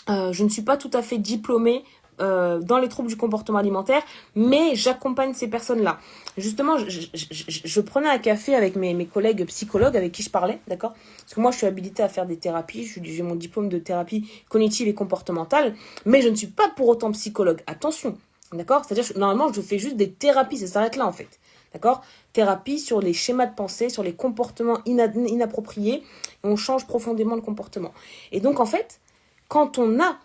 Je ne suis pas tout à fait diplômée dans les troubles du comportement alimentaire, mais j'accompagne ces personnes-là. Justement, je prenais un café avec mes collègues psychologues avec qui je parlais, d'accord. Parce que moi, je suis habilitée à faire des thérapies, j'ai mon diplôme de thérapie cognitive et comportementale, mais je ne suis pas pour autant psychologue. Attention, d'accord. C'est-à-dire que normalement, je fais juste des thérapies, ça s'arrête là en fait. D'accord. Thérapie sur les schémas de pensée, sur les comportements inappropriés, et on change profondément le comportement. Et donc, en fait, quand on n'a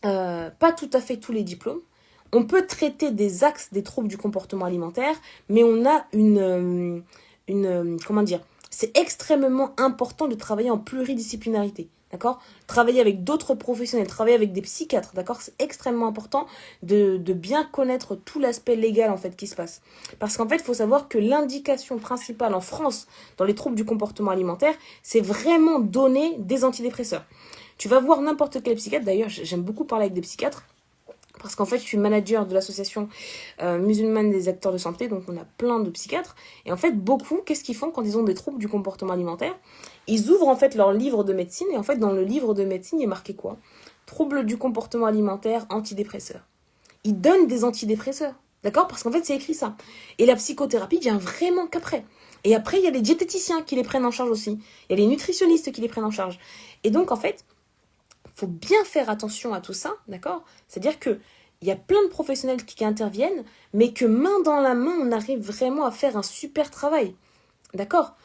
pas tout à fait tous les diplômes, on peut traiter des axes des troubles du comportement alimentaire, mais on a comment dire, c'est extrêmement important de travailler en pluridisciplinarité, d'accord. Travailler avec d'autres professionnels, travailler avec des psychiatres, d'accord. C'est extrêmement important de bien connaître tout l'aspect légal, en fait, qui se passe. Parce qu'en fait, il faut savoir que l'indication principale en France dans les troubles du comportement alimentaire, c'est vraiment donner des antidépresseurs. Tu vas voir n'importe quel psychiatre. D'ailleurs, j'aime beaucoup parler avec des psychiatres. Parce qu'en fait, je suis manager de l'association musulmane des acteurs de santé. Donc, on a plein de psychiatres. Et en fait, beaucoup, qu'est-ce qu'ils font quand ils ont des troubles du comportement alimentaire? Ils ouvrent en fait leur livre de médecine. Et en fait, dans le livre de médecine, il est marqué quoi? Troubles du comportement alimentaire, antidépresseurs. Ils donnent des antidépresseurs. D'accord? Parce qu'en fait, c'est écrit ça. Et la psychothérapie vient vraiment qu'après. Et après, il y a les diététiciens qui les prennent en charge aussi. Il y a les nutritionnistes qui les prennent en charge. Et donc, en fait, faut bien faire attention à tout ça, d'accord? C'est-à-dire que il y a plein de professionnels qui interviennent, mais que main dans la main, on arrive vraiment à faire un super travail, d'accord?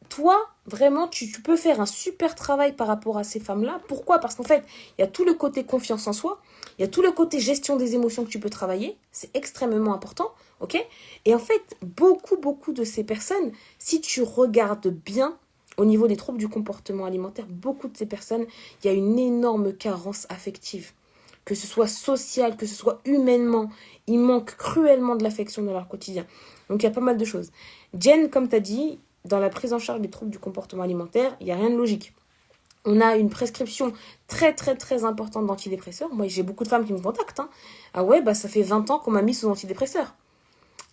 Toi, vraiment, tu peux faire un super travail par rapport à ces femmes-là. Pourquoi? Parce qu'en fait, il y a tout le côté confiance en soi, il y a tout le côté gestion des émotions que tu peux travailler, c'est extrêmement important, ok? Et en fait, beaucoup de ces personnes, si tu regardes bien, au niveau des troubles du comportement alimentaire, beaucoup de ces personnes, il y a une énorme carence affective. Que ce soit social, que ce soit humainement, ils manquent cruellement de l'affection dans leur quotidien. Donc il y a pas mal de choses. Jen, comme tu as dit, dans la prise en charge des troubles du comportement alimentaire, il n'y a rien de logique. On a une prescription très importante d'antidépresseurs. Moi, j'ai beaucoup de femmes qui me contactent, hein. Ah ouais, bah ça fait 20 ans qu'on m'a mis sous antidépresseurs.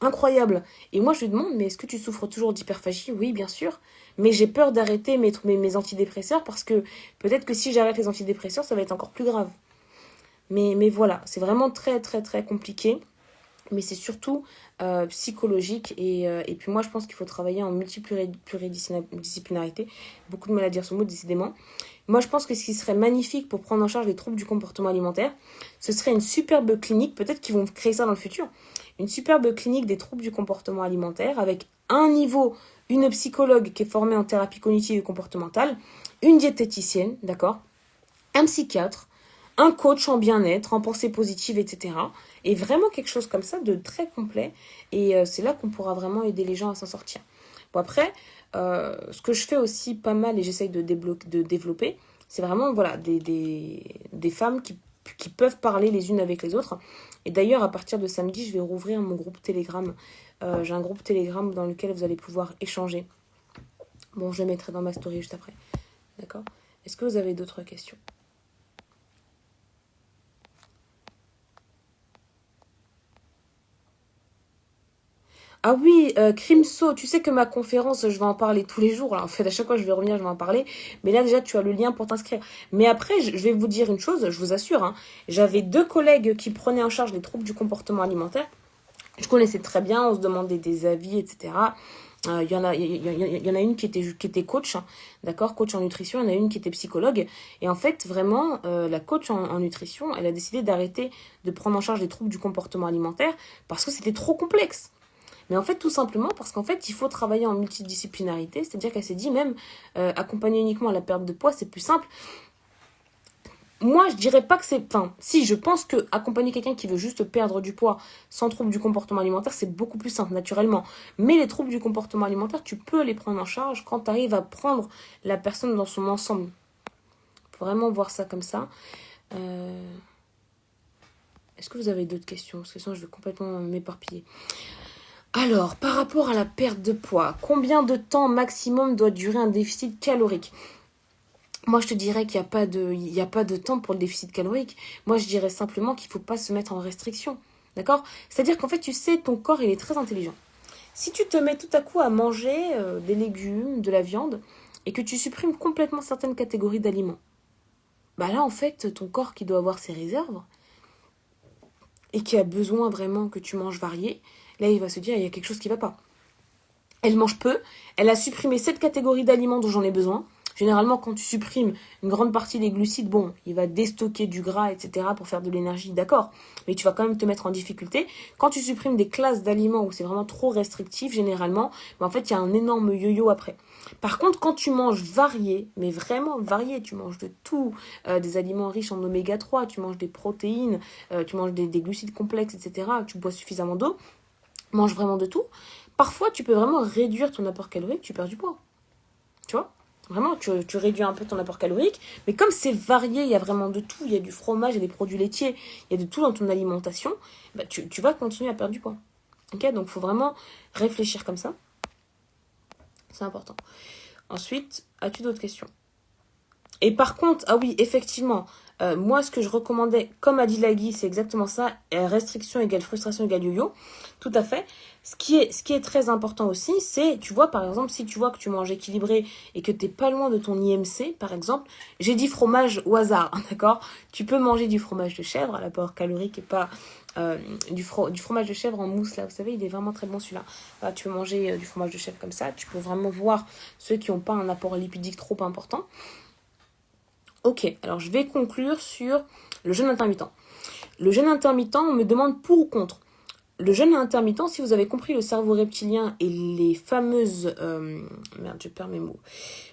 Incroyable. Et moi, je lui demande, mais est-ce que tu souffres toujours d'hyperphagie? Oui, bien sûr. Mais j'ai peur d'arrêter mes antidépresseurs parce que peut-être que si j'arrête les antidépresseurs, ça va être encore plus grave. Mais voilà, c'est vraiment très compliqué. Mais c'est surtout psychologique. Et puis moi, je pense qu'il faut travailler en multipluridisciplinarité. Beaucoup de mal à dire ce mot, décidément. Moi, je pense que ce qui serait magnifique pour prendre en charge les troubles du comportement alimentaire, ce serait une superbe clinique, peut-être qu'ils vont créer ça dans le futur, une superbe clinique des troubles du comportement alimentaire avec un niveau, une psychologue qui est formée en thérapie cognitive et comportementale, une diététicienne, d'accord, un psychiatre, un coach en bien-être, en pensée positive, etc. Et vraiment quelque chose comme ça de très complet. Et c'est là qu'on pourra vraiment aider les gens à s'en sortir. Bon, après, ce que je fais aussi pas mal et j'essaye de développer, c'est vraiment voilà, des femmes qui peuvent parler les unes avec les autres. Et d'ailleurs, à partir de samedi, je vais rouvrir mon groupe Telegram. J'ai un groupe Telegram dans lequel vous allez pouvoir échanger. Bon, je le mettrai dans ma story juste après. D'accord? Est-ce que vous avez d'autres questions? Ah oui, Crimso, tu sais que ma conférence, je vais en parler tous les jours. Là. En fait, à chaque fois que je vais revenir, je vais en parler. Mais là, déjà, tu as le lien pour t'inscrire. Mais après, je vais vous dire une chose, je vous assure. Hein, j'avais 2 collègues qui prenaient en charge les troubles du comportement alimentaire. Je connaissais très bien, on se demandait des avis, etc. Il y en a une qui était coach, hein, d'accord, coach en nutrition. Il y en a une qui était psychologue. Et en fait, vraiment, la coach en nutrition, elle a décidé d'arrêter de prendre en charge les troubles du comportement alimentaire parce que c'était trop complexe. Mais en fait, tout simplement parce qu'en fait, il faut travailler en multidisciplinarité. C'est-à-dire qu'elle s'est dit même, accompagner uniquement à la perte de poids, c'est plus simple. Moi, je dirais pas que c'est... Enfin, si, je pense que accompagner quelqu'un qui veut juste perdre du poids sans trouble du comportement alimentaire, c'est beaucoup plus simple, naturellement. Mais les troubles du comportement alimentaire, tu peux les prendre en charge quand tu arrives à prendre la personne dans son ensemble. Faut vraiment voir ça comme ça. Est-ce que vous avez d'autres questions? Parce que sinon, je vais complètement m'éparpiller. Alors, par rapport à la perte de poids, combien de temps maximum doit durer un déficit calorique? Moi, je te dirais qu'il n'y a pas de temps pour le déficit calorique. Moi, je dirais simplement qu'il ne faut pas se mettre en restriction. D'accord? C'est-à-dire qu'en fait, tu sais, ton corps, il est très intelligent. Si tu te mets tout à coup à manger des légumes, de la viande, et que tu supprimes complètement certaines catégories d'aliments, bah là, en fait, ton corps qui doit avoir ses réserves, et qui a besoin vraiment que tu manges varié, là, il va se dire, il y a quelque chose qui ne va pas. Elle mange peu, elle a supprimé cette catégorie d'aliments dont j'en ai besoin. Généralement, quand tu supprimes une grande partie des glucides, bon, il va déstocker du gras, etc. pour faire de l'énergie, d'accord. Mais tu vas quand même te mettre en difficulté. Quand tu supprimes des classes d'aliments où c'est vraiment trop restrictif, généralement, en fait, il y a un énorme yo-yo après. Par contre, quand tu manges varié, mais vraiment varié, tu manges de tout, des aliments riches en oméga 3, tu manges des protéines, tu manges des glucides complexes, etc. Tu bois suffisamment d'eau, mange vraiment de tout. Parfois, tu peux vraiment réduire ton apport calorique, tu perds du poids. Tu vois? Vraiment, tu réduis un peu ton apport calorique. Mais comme c'est varié, il y a vraiment de tout. Il y a du fromage, il y a des produits laitiers, il y a de tout dans ton alimentation. Bah, tu vas continuer à perdre du poids. Ok? Donc, il faut vraiment réfléchir comme ça. C'est important. Ensuite, as-tu d'autres questions? Et par contre, ah oui, effectivement, moi, ce que je recommandais, comme a dit Lagui, c'est exactement ça. Restriction égale frustration égale yo-yo. Tout à fait. Ce qui est très important aussi, c'est, tu vois, par exemple, si tu vois que tu manges équilibré et que tu n'es pas loin de ton IMC, par exemple, j'ai dit fromage au hasard, d'accord? Tu peux manger du fromage de chèvre, à l'apport calorique et pas du fromage de chèvre en mousse, là, vous savez, il est vraiment très bon celui-là. Tu peux manger du fromage de chèvre comme ça. Tu peux vraiment voir ceux qui n'ont pas un apport lipidique trop important. Ok, alors je vais conclure sur le jeûne intermittent. Le jeûne intermittent, on me demande pour ou contre. Le jeûne intermittent, si vous avez compris le cerveau reptilien et les fameuses... merde, je perds mes mots.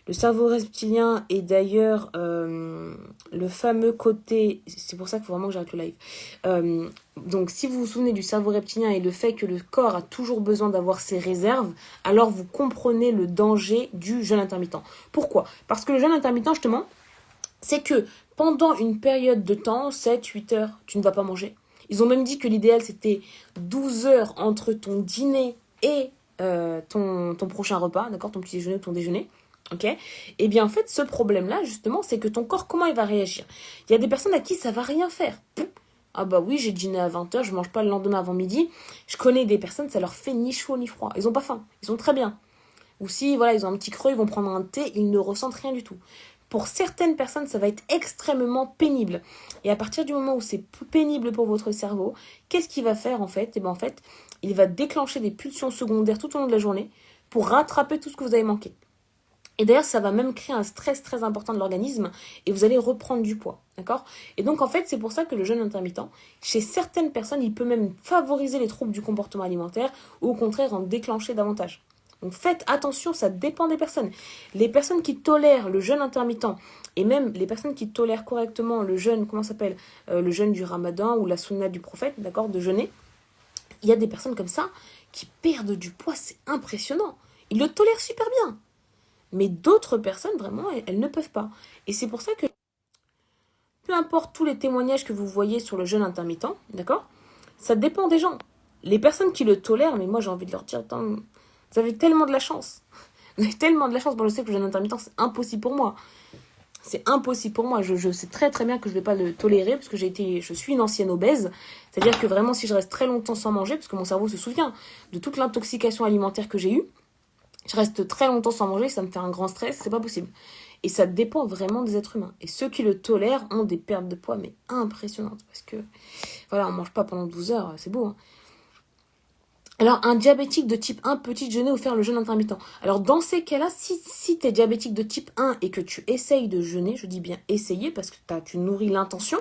Le cerveau reptilien et d'ailleurs le fameux côté... C'est pour ça qu'il faut vraiment que j'arrête le live. Donc, si vous vous souvenez du cerveau reptilien et le fait que le corps a toujours besoin d'avoir ses réserves, alors vous comprenez le danger du jeûne intermittent. Pourquoi? Parce que le jeûne intermittent, justement, c'est que pendant une période de temps, 7-8 heures, tu ne vas pas manger. Ils ont même dit que l'idéal, c'était 12 heures entre ton dîner et ton prochain repas, d'accord, ton petit déjeuner ou ton déjeuner. Ok? Et bien en fait, ce problème-là, justement, c'est que ton corps, comment il va réagir? Il y a des personnes à qui ça va rien faire. Ah bah oui, j'ai dîné à 20 heures, je mange pas le lendemain avant midi. Je connais des personnes, ça leur fait ni chaud ni froid. Ils ont pas faim, ils sont très bien. Ou si, voilà, ils ont un petit creux, ils vont prendre un thé, ils ne ressentent rien du tout. Pour certaines personnes, ça va être extrêmement pénible. Et à partir du moment où c'est pénible pour votre cerveau, qu'est-ce qu'il va faire en fait? Et bien en fait, il va déclencher des pulsions secondaires tout au long de la journée pour rattraper tout ce que vous avez manqué. Et d'ailleurs, ça va même créer un stress très important de l'organisme et vous allez reprendre du poids, d'accord? Et donc en fait, c'est pour ça que le jeûne intermittent, chez certaines personnes, il peut même favoriser les troubles du comportement alimentaire ou au contraire en déclencher davantage. Donc faites attention, ça dépend des personnes. Les personnes qui tolèrent le jeûne intermittent et même les personnes qui tolèrent correctement le jeûne, comment ça s'appelle, le jeûne du ramadan ou la sunna du prophète, d'accord, de jeûner, il y a des personnes comme ça qui perdent du poids, c'est impressionnant. Ils le tolèrent super bien. Mais d'autres personnes, vraiment, elles ne peuvent pas. Et c'est pour ça que, peu importe tous les témoignages que vous voyez sur le jeûne intermittent, d'accord, ça dépend des gens. Les personnes qui le tolèrent, mais moi j'ai envie de leur dire, attends, vous avez tellement de la chance. Vous avez tellement de la chance. Moi, je sais que le jeûne intermittent, c'est impossible pour moi. C'est impossible pour moi. Je sais très très bien que je ne vais pas le tolérer parce que je suis une ancienne obèse. C'est-à-dire que vraiment, si je reste très longtemps sans manger, parce que mon cerveau se souvient de toute l'intoxication alimentaire que j'ai eue, je reste très longtemps sans manger, ça me fait un grand stress, c'est pas possible. Et ça dépend vraiment des êtres humains. Et ceux qui le tolèrent ont des pertes de poids, mais impressionnantes. Parce que, voilà, on mange pas pendant 12 heures, c'est beau, hein. Alors, un diabétique de type 1 peut-il jeûner ou faire le jeûne intermittent? Alors, dans ces cas-là, si tu es diabétique de type 1 et que tu essayes de jeûner, je dis bien essayer parce que tu nourris l'intention,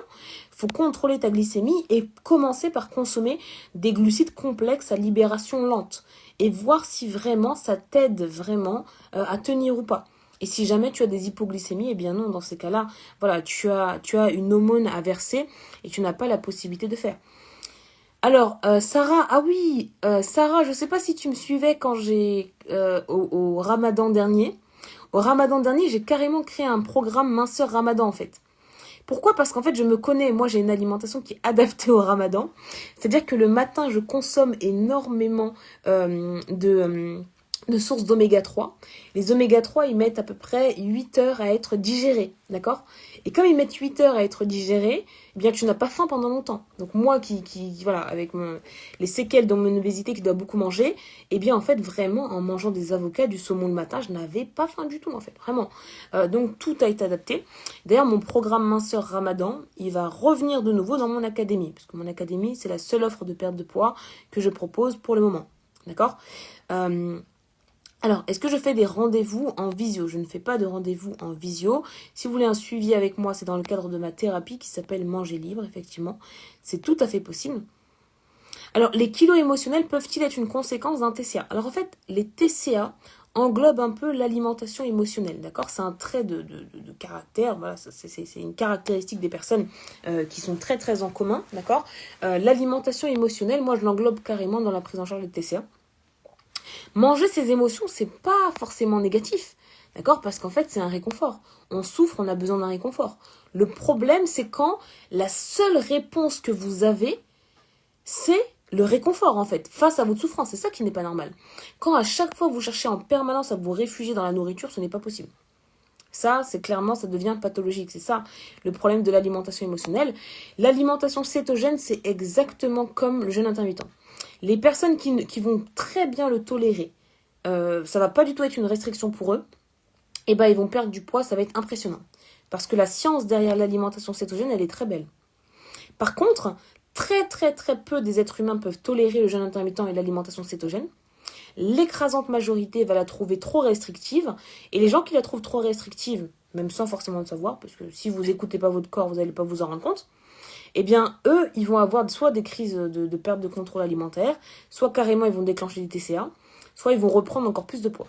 il faut contrôler ta glycémie et commencer par consommer des glucides complexes à libération lente et voir si vraiment ça t'aide vraiment à tenir ou pas. Et si jamais tu as des hypoglycémies, eh bien non, dans ces cas-là, voilà, tu as une aumône à verser et tu n'as pas la possibilité de faire. Alors, Sarah, ah oui, Sarah, je ne sais pas si tu me suivais quand au Ramadan dernier. Au Ramadan dernier, j'ai carrément créé un programme minceur Ramadan en fait. Pourquoi? Parce qu'en fait, je me connais, moi j'ai une alimentation qui est adaptée au Ramadan. C'est-à-dire que le matin, je consomme énormément de sources d'oméga 3. Les oméga 3, ils mettent à peu près 8 heures à être digérés, d'accord? Et comme ils mettent 8 heures à être digérés, eh bien tu n'as pas faim pendant longtemps. Donc moi voilà, avec les séquelles de mon obésité qui doit beaucoup manger, eh bien en fait vraiment en mangeant des avocats, du saumon le matin, je n'avais pas faim du tout en fait, vraiment. Donc tout a été adapté. D'ailleurs mon programme minceur Ramadan, il va revenir de nouveau dans mon académie, parce que mon académie c'est la seule offre de perte de poids que je propose pour le moment, d'accord? Alors, est-ce que je fais des rendez-vous en visio? Je ne fais pas de rendez-vous en visio. Si vous voulez un suivi avec moi, c'est dans le cadre de ma thérapie qui s'appelle Manger libre, effectivement. C'est tout à fait possible. Alors, les kilos émotionnels peuvent-ils être une conséquence d'un TCA? Alors, en fait, les TCA englobent un peu l'alimentation émotionnelle, d'accord? C'est un trait de caractère, voilà, c'est une caractéristique des personnes qui sont très, très en commun, d'accord? L'alimentation émotionnelle, moi, je l'englobe carrément dans la prise en charge des TCA. Manger ses émotions, c'est pas forcément négatif, d'accord? Parce qu'en fait, c'est un réconfort. On souffre, on a besoin d'un réconfort. Le problème, c'est quand la seule réponse que vous avez, c'est le réconfort, en fait, face à votre souffrance. C'est ça qui n'est pas normal. Quand à chaque fois vous cherchez en permanence à vous réfugier dans la nourriture, ce n'est pas possible. Ça, c'est clairement, ça devient pathologique. C'est ça le problème de l'alimentation émotionnelle. L'alimentation cétogène, c'est exactement comme le jeûne intermittent. Les personnes qui vont très bien le tolérer, ça va pas du tout être une restriction pour eux, et ben ils vont perdre du poids, ça va être impressionnant. Parce que la science derrière l'alimentation cétogène, elle est très belle. Par contre, très très très peu des êtres humains peuvent tolérer le jeûne intermittent et l'alimentation cétogène. L'écrasante majorité va la trouver trop restrictive, et les gens qui la trouvent trop restrictive, même sans forcément le savoir, parce que si vous n'écoutez pas votre corps, vous n'allez pas vous en rendre compte, eh bien, eux, ils vont avoir soit des crises de perte de contrôle alimentaire, soit carrément ils vont déclencher des TCA, soit ils vont reprendre encore plus de poids.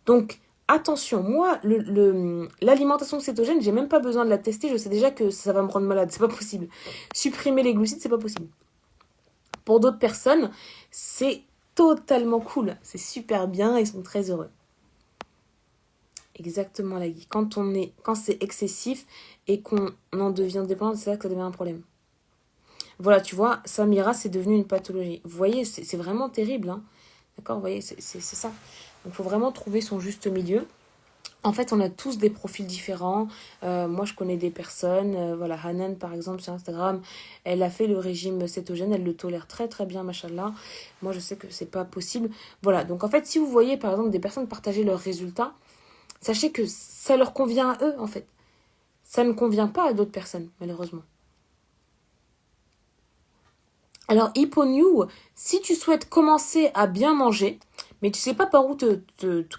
Donc, attention, moi, l'alimentation cétogène, j'ai même pas besoin de la tester, je sais déjà que ça va me rendre malade, c'est pas possible. Supprimer les glucides, c'est pas possible. Pour d'autres personnes, c'est totalement cool, c'est super bien, ils sont très heureux. Exactement, la Guy. Quand c'est excessif et qu'on en devient dépendant, c'est là que ça devient un problème. Voilà, tu vois, Samira, c'est devenu une pathologie. Vous voyez, c'est vraiment terrible, hein. D'accord, vous voyez, c'est ça. Donc, il faut vraiment trouver son juste milieu. En fait, on a tous des profils différents. Moi, je connais des personnes. Voilà, Hanan, par exemple, sur Instagram, elle a fait le régime cétogène. Elle le tolère très, très bien, machallah. Moi, je sais que c'est pas possible. Voilà, donc en fait, si vous voyez, par exemple, des personnes partager leurs résultats, sachez que ça leur convient à eux, en fait. Ça ne convient pas à d'autres personnes, malheureusement. Alors, HippoNew, si tu souhaites commencer à bien manger, mais tu sais pas par où te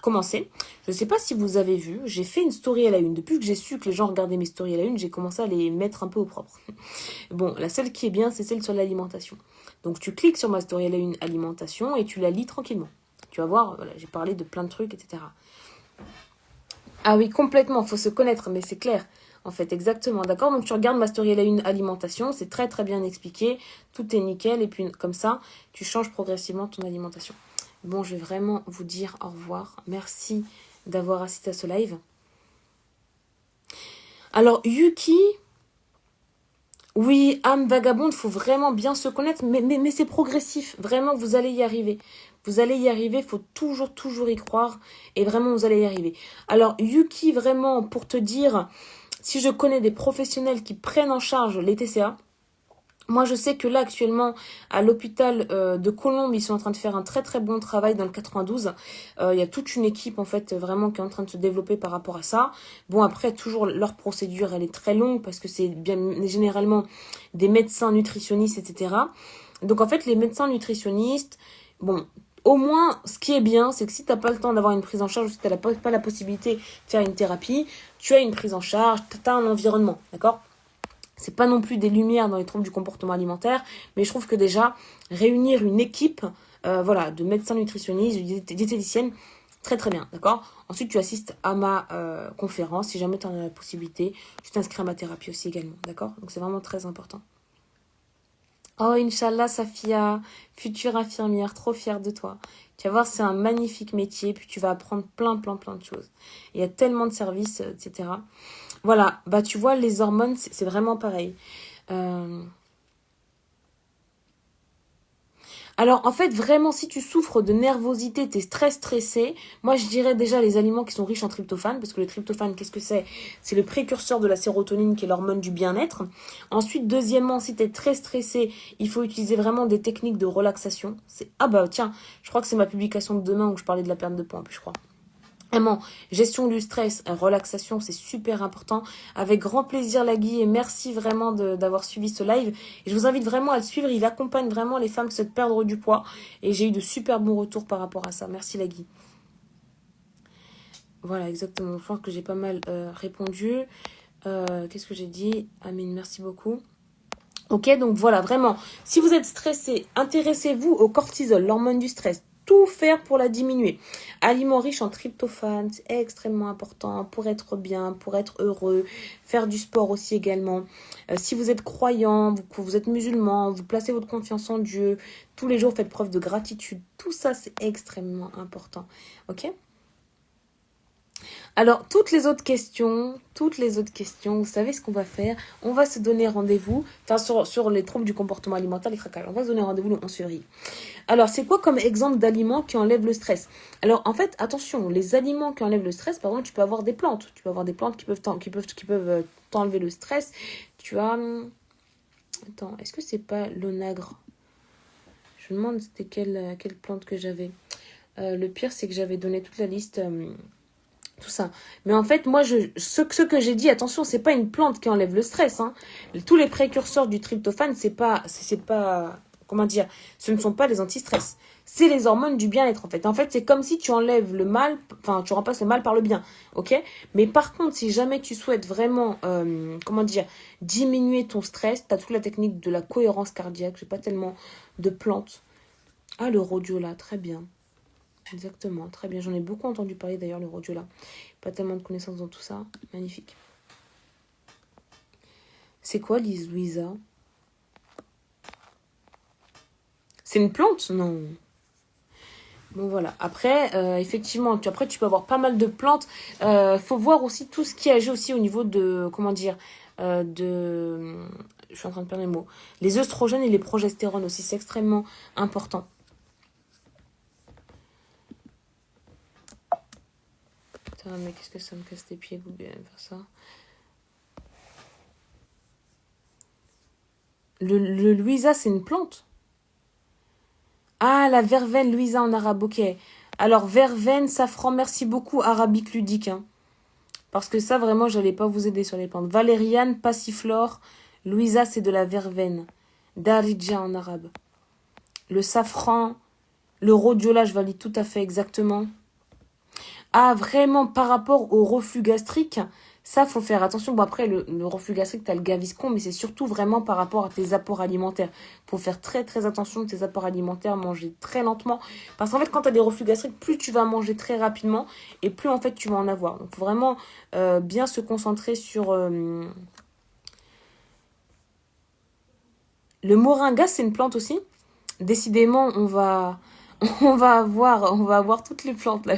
commencer, je ne sais pas si vous avez vu, j'ai fait une story à la une. Depuis que j'ai su que les gens regardaient mes stories à la une, j'ai commencé à les mettre un peu au propre. Bon, la seule qui est bien, c'est celle sur l'alimentation. Donc, tu cliques sur ma story à la une alimentation et tu la lis tranquillement. Tu vas voir, voilà, j'ai parlé de plein de trucs, etc. Ah oui, complètement, faut se connaître, mais c'est clair. En fait, exactement, d'accord? Donc tu regardes ma story à la une alimentation, c'est très très bien expliqué, tout est nickel, et puis comme ça, tu changes progressivement ton alimentation. Bon, je vais vraiment vous dire au revoir. Merci d'avoir assisté à ce live. Alors, Yuki, oui, âme vagabonde, faut vraiment bien se connaître, mais c'est progressif. Vraiment, vous allez y arriver. Vous allez y arriver, il faut toujours, toujours y croire, et vraiment, vous allez y arriver. Alors, Yuki, vraiment, pour te dire... Si je connais des professionnels qui prennent en charge les TCA, moi je sais que là actuellement à l'hôpital de Colombes, ils sont en train de faire un très très bon travail dans le 92. Il y a toute une équipe en fait vraiment qui est en train de se développer par rapport à ça. Bon après toujours leur procédure elle est très longue parce que c'est bien généralement des médecins nutritionnistes etc. Donc en fait les médecins nutritionnistes Bon, au moins, ce qui est bien, c'est que si tu n'as pas le temps d'avoir une prise en charge, ou si tu n'as pas la possibilité de faire une thérapie, tu as une prise en charge, tu as un environnement, d'accord? C'est pas non plus des lumières dans les troubles du comportement alimentaire, mais je trouve que déjà, réunir une équipe voilà, de médecins nutritionnistes, de diététiciennes, très très bien, d'accord? Ensuite, tu assistes à ma conférence, si jamais tu en as la possibilité. Tu t'inscris à ma thérapie aussi également, d'accord? Donc c'est vraiment très important. Oh, Inch'Allah, Safia, future infirmière, trop fière de toi. Tu vas voir, c'est un magnifique métier, puis tu vas apprendre plein de choses. Il y a tellement de services, etc. Voilà, bah tu vois, les hormones, c'est vraiment pareil. Euh, Alors, en fait, vraiment, si tu souffres de nervosité, t'es stressé, moi, je dirais déjà les aliments qui sont riches en tryptophane, parce que le tryptophane, qu'est-ce que c'est? C'est le précurseur de la sérotonine, qui est l'hormone du bien-être. Ensuite, deuxièmement, si t'es très stressé, il faut utiliser vraiment des techniques de relaxation. Ah bah, tiens, je crois que c'est ma publication de demain où je parlais de la perte de poids, en plus, je crois. Vraiment, gestion du stress, relaxation, c'est super important. Avec grand plaisir, Lagui, et merci vraiment d'avoir suivi ce live. Et je vous invite vraiment à le suivre. Il accompagne vraiment les femmes qui souhaitent perdre du poids. Et j'ai eu de super bons retours par rapport à ça. Merci, Lagui. Voilà, exactement. Je pense que j'ai pas mal répondu. Qu'est-ce que j'ai dit? Amine, merci beaucoup. Ok, donc voilà, vraiment, si vous êtes stressé, intéressez-vous au cortisol, l'hormone du stress. Tout faire pour la diminuer. Aliments riches en tryptophane, c'est extrêmement important pour être bien, pour être heureux. Faire du sport aussi également. Si vous êtes croyant, vous êtes musulman, vous placez votre confiance en Dieu, tous les jours faites preuve de gratitude. Tout ça, c'est extrêmement important. Ok ? Alors, toutes les autres questions, vous savez ce qu'on va faire? On va se donner rendez-vous, sur les troubles du comportement alimentaire, les craquages. On va se donner rendez-vous le 11 février. Alors, c'est quoi comme exemple d'aliments qui enlèvent le stress? Alors, en fait, attention, les aliments qui enlèvent le stress, par exemple, tu peux avoir des plantes. Tu peux avoir des plantes qui peuvent t'enlever le stress. Tu as... Attends, est-ce que c'est pas l'onagre? Je me demande c'était quelle plante que j'avais. Le pire, c'est que j'avais donné toute la liste... tout ça. Mais en fait, moi, ce que j'ai dit, attention, c'est pas une plante qui enlève le stress. Hein. Tous les précurseurs du tryptophane, c'est pas, comment dire, ce ne sont pas les anti-stress. C'est les hormones du bien-être, en fait. En fait, c'est comme si tu enlèves le mal, enfin, tu remplaces le mal par le bien, ok? Mais par contre, si jamais tu souhaites vraiment, comment dire, diminuer ton stress, t'as toute la technique de la cohérence cardiaque. J'ai pas tellement de plantes. Ah, le rhodiola, très bien. Exactement, très bien. J'en ai beaucoup entendu parler d'ailleurs, le rhodiola. Pas tellement de connaissances dans tout ça. Magnifique. C'est quoi l'Isuisa? C'est une plante? Non. Bon voilà. Après, effectivement, après tu peux avoir pas mal de plantes. Faut voir aussi tout ce qui agit aussi au niveau de, comment dire, je suis en train de perdre les mots. Les œstrogènes et les progestérones aussi, c'est extrêmement important. Putain, mais qu'est-ce que ça me casse les pieds, vous bien faire ça. Le Louisa, c'est une plante? Ah, la verveine, Louisa en arabe, ok. Alors, verveine, safran, merci beaucoup, arabique ludique. Hein. Parce que ça, vraiment, j'allais pas vous aider sur les plantes. Valériane, passiflore, Louisa, c'est de la verveine. Darija en arabe. Le safran, le rhodiola, je valide tout à fait exactement. Ah, vraiment, par rapport au reflux gastrique, ça, faut faire attention. Bon, après, le reflux gastrique, t'as le Gaviscon, mais c'est surtout vraiment par rapport à tes apports alimentaires. Faut faire très attention de tes apports alimentaires, manger très lentement. Parce qu'en fait, quand t'as des reflux gastriques, plus tu vas manger très rapidement et plus, en fait, tu vas en avoir. Donc, faut vraiment bien se concentrer sur... Le moringa, c'est une plante aussi. Décidément, on va avoir toutes les plantes, là.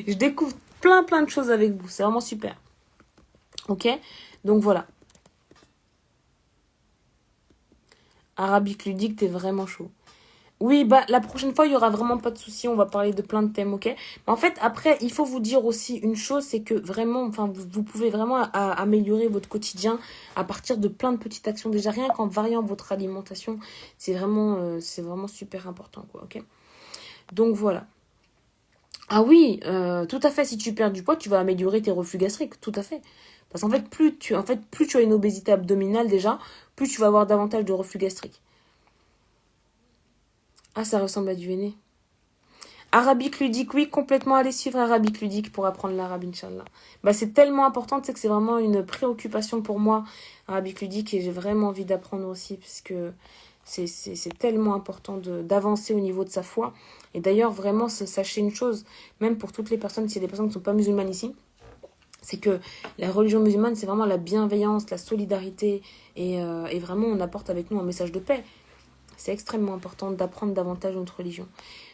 Je découvre plein de choses avec vous. C'est vraiment super. Ok, donc voilà. Arabique ludique, t'es vraiment chaud. Oui, bah la prochaine fois, il y aura vraiment pas de souci. On va parler de plein de thèmes, ok? Mais en fait, après, il faut vous dire aussi une chose, c'est que vraiment, enfin, vous pouvez vraiment améliorer votre quotidien à partir de plein de petites actions. Déjà, rien qu'en variant votre alimentation, c'est vraiment super important, quoi, ok? Donc voilà. Ah oui, tout à fait. Si tu perds du poids, tu vas améliorer tes reflux gastriques, tout à fait. Parce qu'en fait, plus tu as une obésité abdominale déjà, plus tu vas avoir davantage de reflux gastrique. Ah, ça ressemble à du henné. Arabique ludique, oui, complètement aller suivre Arabique ludique pour apprendre l'arabe, Inch'Allah. Bah, c'est tellement important, tu sais que c'est vraiment une préoccupation pour moi, Arabique ludique, et j'ai vraiment envie d'apprendre aussi, puisque c'est tellement important d'avancer au niveau de sa foi. Et d'ailleurs, vraiment, sachez une chose, même pour toutes les personnes, s'il y a des personnes qui ne sont pas musulmanes ici, c'est que la religion musulmane, c'est vraiment la bienveillance, la solidarité, et vraiment, on apporte avec nous un message de paix. C'est extrêmement important d'apprendre davantage notre religion.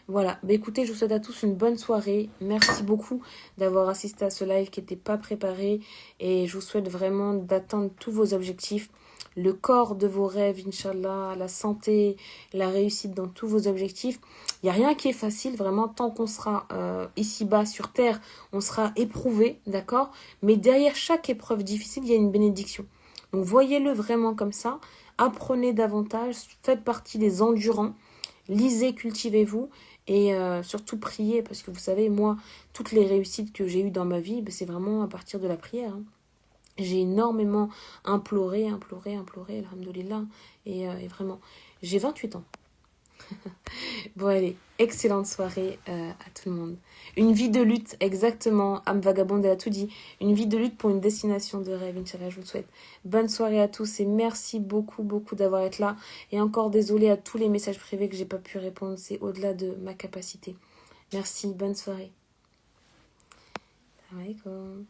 Voilà, bah écoutez, je vous souhaite à tous une bonne soirée. Merci beaucoup d'avoir assisté à ce live qui n'était pas préparé. Et je vous souhaite vraiment d'atteindre tous vos objectifs. Le corps de vos rêves, Inch'Allah, la santé, la réussite dans tous vos objectifs. Il n'y a rien qui est facile, vraiment, tant qu'on sera ici-bas sur Terre, on sera éprouvé, d'accord? Mais derrière chaque épreuve difficile, il y a une bénédiction. Donc voyez-le vraiment comme ça. Apprenez davantage, faites partie des endurants. Lisez, cultivez-vous et surtout priez parce que vous savez, moi, toutes les réussites que j'ai eues dans ma vie, ben, c'est vraiment à partir de la prière. Hein. J'ai énormément imploré, alhamdoulilah, et vraiment, j'ai 28 ans. Bon, allez, excellente soirée à tout le monde. Une vie de lutte, exactement. Âme vagabonde, elle a tout dit. Une vie de lutte pour une destination de rêve, Inch'Allah, je vous le souhaite. Bonne soirée à tous et merci beaucoup, beaucoup d'avoir été là. Et encore désolé à tous les messages privés que j'ai pas pu répondre. C'est au-delà de ma capacité. Merci, bonne soirée. Salam alaikum.